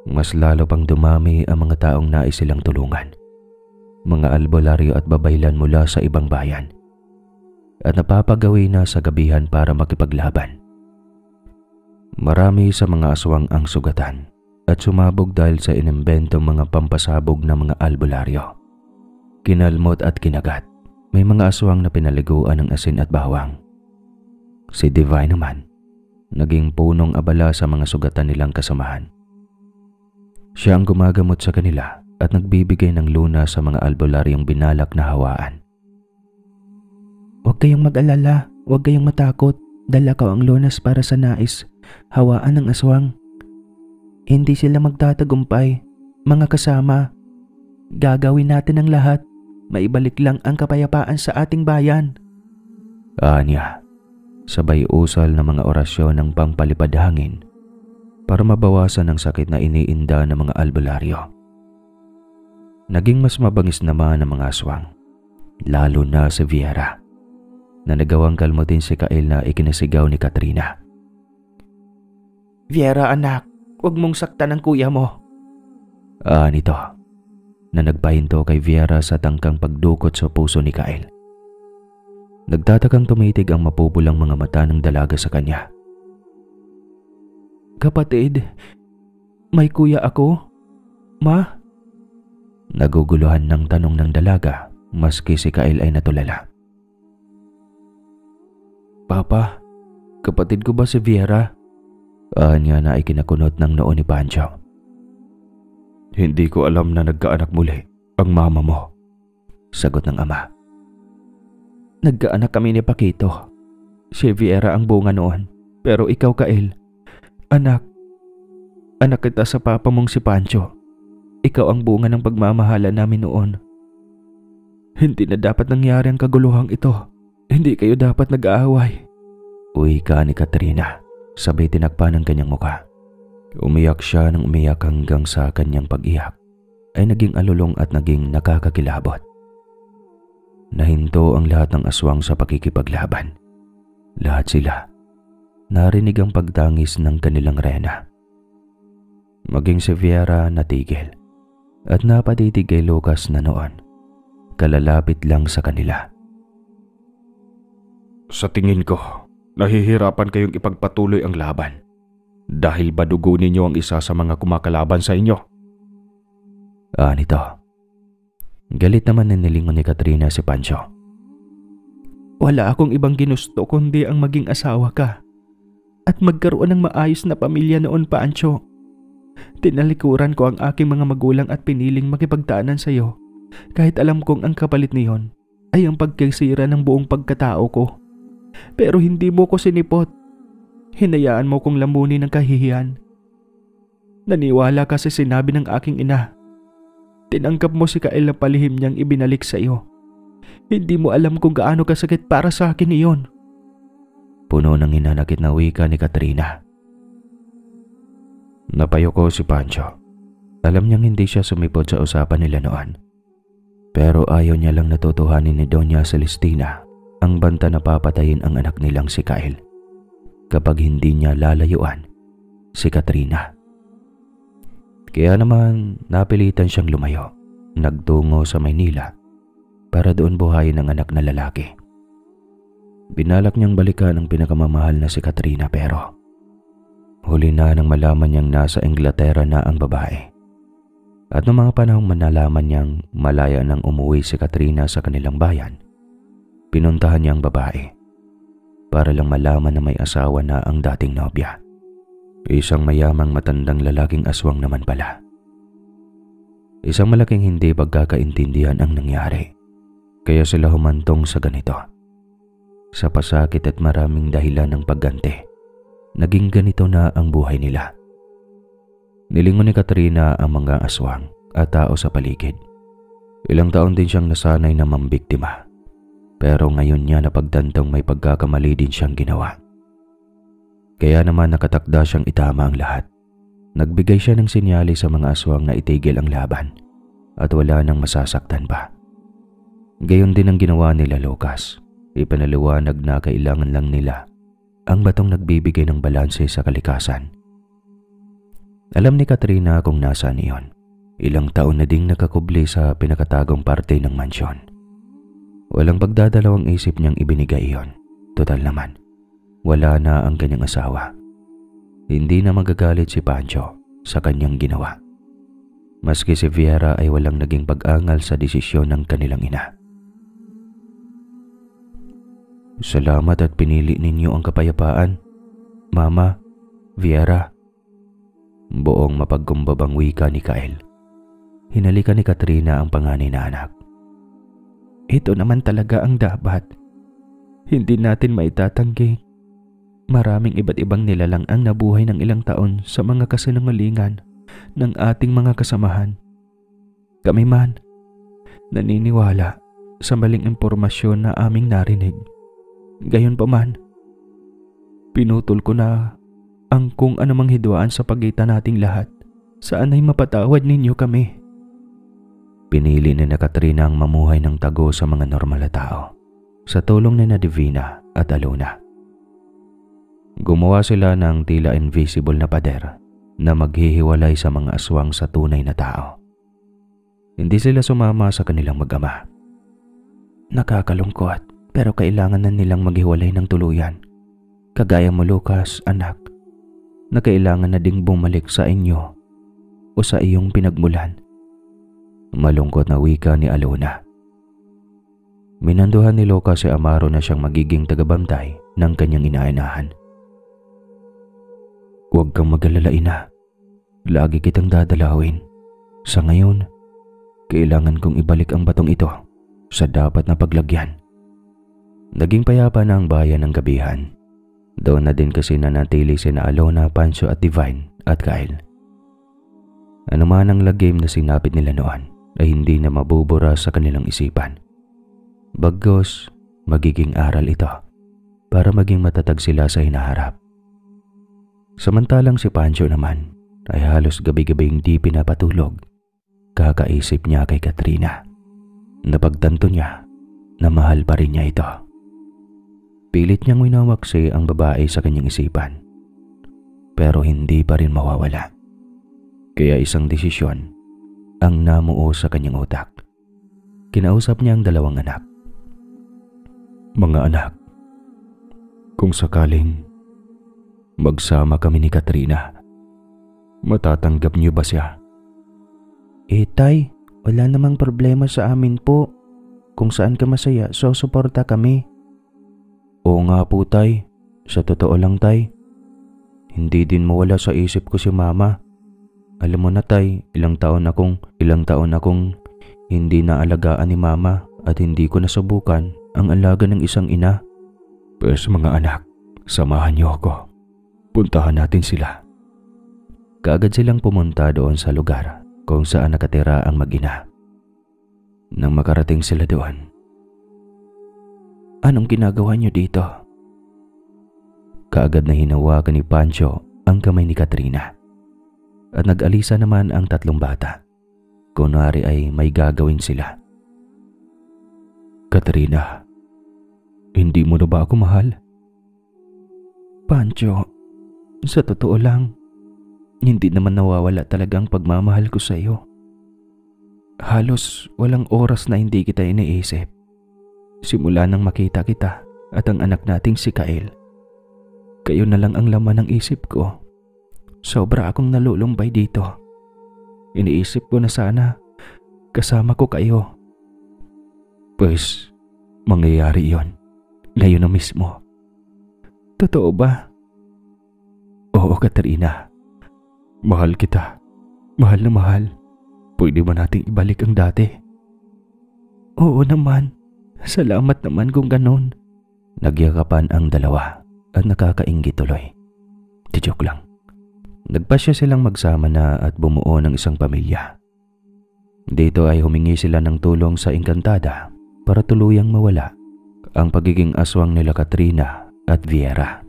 Mas lalo pang dumami ang mga taong nais silang tulungan. Mga albularyo at babaylan mula sa ibang bayan. At napapagawi na sa gabihan para makipaglaban. Marami sa mga aswang ang sugatan at sumabog dahil sa inimbentong mga pampasabog na mga albularyo. Kinalmot at kinagat, may mga aswang na pinaliguan ng asin at bawang. Si Divine naman, naging punong abala sa mga sugatan nilang kasamahan. Siya ang gumagamot sa kanila at nagbibigay ng luna sa mga albularyong binalak na hawaan. Huwag kayong mag-alala, huwag kayong matakot. Dala ko ang lunas para sa nais hawaan ng aswang. Hindi sila magtatagumpay, mga kasama. Gagawin natin ang lahat. Maibalik lang ang kapayapaan sa ating bayan. Anya, sabay usal ng mga orasyon ng pampalipad hangin para mabawasan ang sakit na iniinda ng mga albularyo. Naging mas mabangis naman ang mga aswang, lalo na si Viera, na nagawang kalmutin si Kyle na ikinasigaw ni Katrina. Viera anak, huwag mong saktan ang kuya mo. Nito, na nagpahinto kay Viera sa tangkang pagdukot sa puso ni Kyle. Nagtatakang tumitig ang mapupulang mga mata ng dalaga sa kanya. Kapatid, may kuya ako? Ma? Naguguluhan ng tanong ng dalaga maski si Kyle ay natulala. Papa, kapatid ko ba si Viera? Anya na ay kinakunot ng noo ni Pancho. Hindi ko alam na nagkaanak muli ang mama mo, sagot ng ama. Nagkaanak kami ni Paquito. Si Viera ang bunga noon, pero ikaw, Kyle, anak kita sa papa mong si Pancho. Ikaw ang bunga ng pagmamahala namin noon. Hindi na dapat nangyari ang kaguluhang ito. Hindi kayo dapat nag-aaway. Wika ni Katrina, sabay tinakpan ng kanyang muka. Umiyak siya ng umiyak hanggang sa kanyang pag-iyak ay naging alulong at naging nakakakilabot. Nahinto ang lahat ng aswang sa pakikipaglaban. Lahat sila narinig ang pagtangis ng kanilang rena. Maging si Viera natigil at napatitig kay Lucas na noon kalalapit lang sa kanila. Sa tingin ko, nahihirapan kayong ipagpatuloy ang laban dahil badugo ninyo ang isa sa mga kumakalaban sa inyo. Nito. Galit naman na nilingon ni Katrina si Pancho. Wala akong ibang ginusto kundi ang maging asawa ka at magkaroon ng maayos na pamilya noon, Pancho. Tinalikuran ko ang aking mga magulang at piniling makipagdaanan sa iyo kahit alam kong ang kapalit niyon ay ang pagkasira ng buong pagkatao ko. Pero hindi mo ko sinipot. Hinayaan mo kong lamunin ng kahihiyan. Naniwala ka sa sinabi ng aking ina. Tinanggap mo si Kyle na palihim niyang ibinalik sa iyo. Hindi mo alam kung gaano kasakit para sa akin iyon. Puno ng hinanakit na wika ni Katrina. Napayuko si Pancho. Alam niyang hindi siya sumipot sa usapan nila noon. Pero ayaw niya lang natutuhanin ni Doña Celestina ang banta na papatayin ang anak nilang si Kyle kapag hindi niya lalayuan si Katrina. Kaya naman napilitan siyang lumayo, nagtungo sa Maynila para doon buhayin ang anak na lalaki. Binalak niyang balikan ang pinakamamahal na si Katrina pero huli na nang malaman niyang nasa Inglaterra na ang babae. At noong mga panahong manalaman niyang malaya nang umuwi si Katrina sa kanilang bayan, pinuntahan niya ang babae para lang malaman na may asawa na ang dating nobya. Isang mayamang matandang lalaking aswang naman pala. Isang malaking hindi pagkakaintindihan ang nangyari, kaya sila humantong sa ganito. Sa pasakit at maraming dahilan ng pagganti, naging ganito na ang buhay nila. Nilingon ni Katrina ang mga aswang at tao sa paligid. Ilang taon din siyang nasanay na mambiktima, pero ngayon niya napagtantong may pagkakamali din siyang ginawa. Kaya naman nakatakda siyang itama ang lahat. Nagbigay siya ng sinyali sa mga aswang na itigil ang laban at wala nang masasaktan pa. Gayon din ang ginawa nila Lucas. Ipinaliwanag na kailangan lang nila ang batong nagbibigay ng balanse sa kalikasan. Alam ni Katrina kung nasaan iyon. Ilang taon na ding nakakubli sa pinakatagong parte ng mansyon. Walang pagdadalawang isip niyang ibinigay iyon. Total naman, wala na ang kanyang asawa. Hindi na magagalit si Pancho sa kanyang ginawa. Maski si Viera ay walang naging pag-angal sa desisyon ng kanilang ina. Salamat at pinili ninyo ang kapayapaan, Mama, Viera. Buong mapagkumbabang wika ni Kyle. Hinalikan ni Katrina ang panganay na anak. Ito naman talaga ang dapat. Hindi natin maitatanggi. Maraming iba't ibang nilalang ang nabuhay ng ilang taon sa mga kasinungalingan ng ating mga kasamahan. Kami man, naniniwala sa maling impormasyon na aming narinig. Gayunpaman, pinutol ko na ang kung anumang hidwaan sa pagitan nating lahat. Saan ay mapatawad ninyo kami? Pinili ni na Katrina ang mamuhay ng tago sa mga normal na tao sa tulong ni na Divina at Alona. Gumawa sila ng tila invisible na pader na maghihiwalay sa mga aswang sa tunay na tao. Hindi sila sumama sa kanilang mag-ama. Nakakalungkot pero kailangan na nilang maghiwalay ng tuluyan. Kagaya mo Lucas, anak, na kailangan na ding bumalik sa inyo o sa iyong pinagmulan. Malungkot na wika ni Alona. Minanduhan ni Lucas si Amaro na siyang magiging tagabantay ng kanyang inaanahan. Huwag kang mag-alala, ina. Lagi kitang dadalawin. Sa ngayon, kailangan kong ibalik ang batong ito sa dapat na paglagyan. Naging payapa na ang bayan ng gabihan. Doon na din kasi nanatili sina Alona, Pancho at Divine at Kyle. Ano man ang lagim na sinapit nila noon ay hindi na mabubura sa kanilang isipan. Bagkus, magiging aral ito para maging matatag sila sa hinaharap. Samantalang si Pancho naman ay halos gabi-gabing di pinapatulog. Kakaisip niya kay Katrina. Napagtanto niya na mahal pa rin niya ito. Pilit niyang winawaksi ang babae sa kanyang isipan. Pero hindi pa rin mawawala. Kaya isang desisyon ang namuo sa kanyang utak. Kinausap niya ang dalawang anak. Mga anak, kung sakaling magsama kami ni Katrina, matatanggap niyo ba siya? Tay, wala namang problema sa amin po. Kung saan ka masaya, susuporta kami. Oo nga po tay, sa totoo lang tay. Hindi din mawala sa isip ko si mama. Alam mo na tay, ilang taon akong hindi naalagaan ni mama at hindi ko nasubukan ang alaga ng isang ina. Pero mga anak, samahan niyo ako. Puntahan natin sila. Kaagad silang pumunta doon sa lugar kung saan nakatira ang mag-ina. Nang makarating sila doon, Anong ginagawa niyo dito? kaagad na hinawakan ni Pancho ang kamay ni Katrina. At nag-alisa naman ang tatlong bata. Kunwari ay may gagawin sila. Katrina, hindi mo na ba ako mahal? Pancho, sa totoo lang, hindi naman nawawala talagang pagmamahal ko sa iyo. Halos walang oras na hindi kita iniisip. Simula nang makita kita at ang anak nating si Kyle. Kayo na lang ang laman ng isip ko. Sobra akong nalulumbay dito. Iniisip ko na sana kasama ko kayo. Pues, mangyayari yon ngayon na mismo. Totoo ba? Oo, Katrina. Mahal kita. Mahal na mahal. Pwede ba nating ibalik ang dati? Oo naman. Salamat naman kung ganon. Nagyakapan ang dalawa at nakakainggit tuloy. Di joke lang. Nagpasya silang magsama na at bumuo ng isang pamilya. Dito ay humingi sila ng tulong sa engkantada para tuluyang mawala ang pagiging aswang nila Katrina at Viera.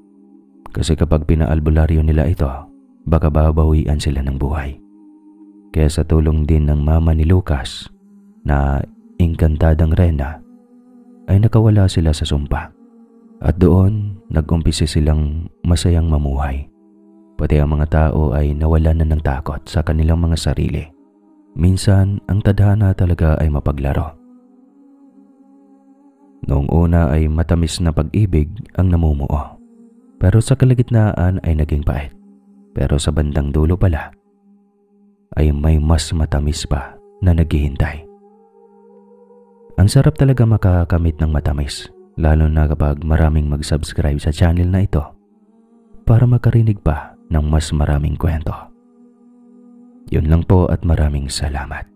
Kasi kapag pinaalbularyo nila ito, baka babawian sila ng buhay. Kaya sa tulong din ng mama ni Lucas na engkantadang Rena, ay nakawala sila sa sumpa. At doon, nag-umpisa silang masayang mamuhay. Pati ang mga tao ay nawalan na ng takot sa kanilang mga sarili. Minsan, ang tadhana talaga ay mapaglaro. Noong una ay matamis na pag-ibig ang namumuo. Pero sa kalagitnaan ay naging pait. Pero sa bandang dulo pala, ay may mas matamis pa na naghihintay. Ang sarap talaga makakamit ng matamis, lalo na kapag maraming mag-subscribe sa channel na ito para makarinig pa ng mas maraming kwento. Yun lang po at maraming salamat.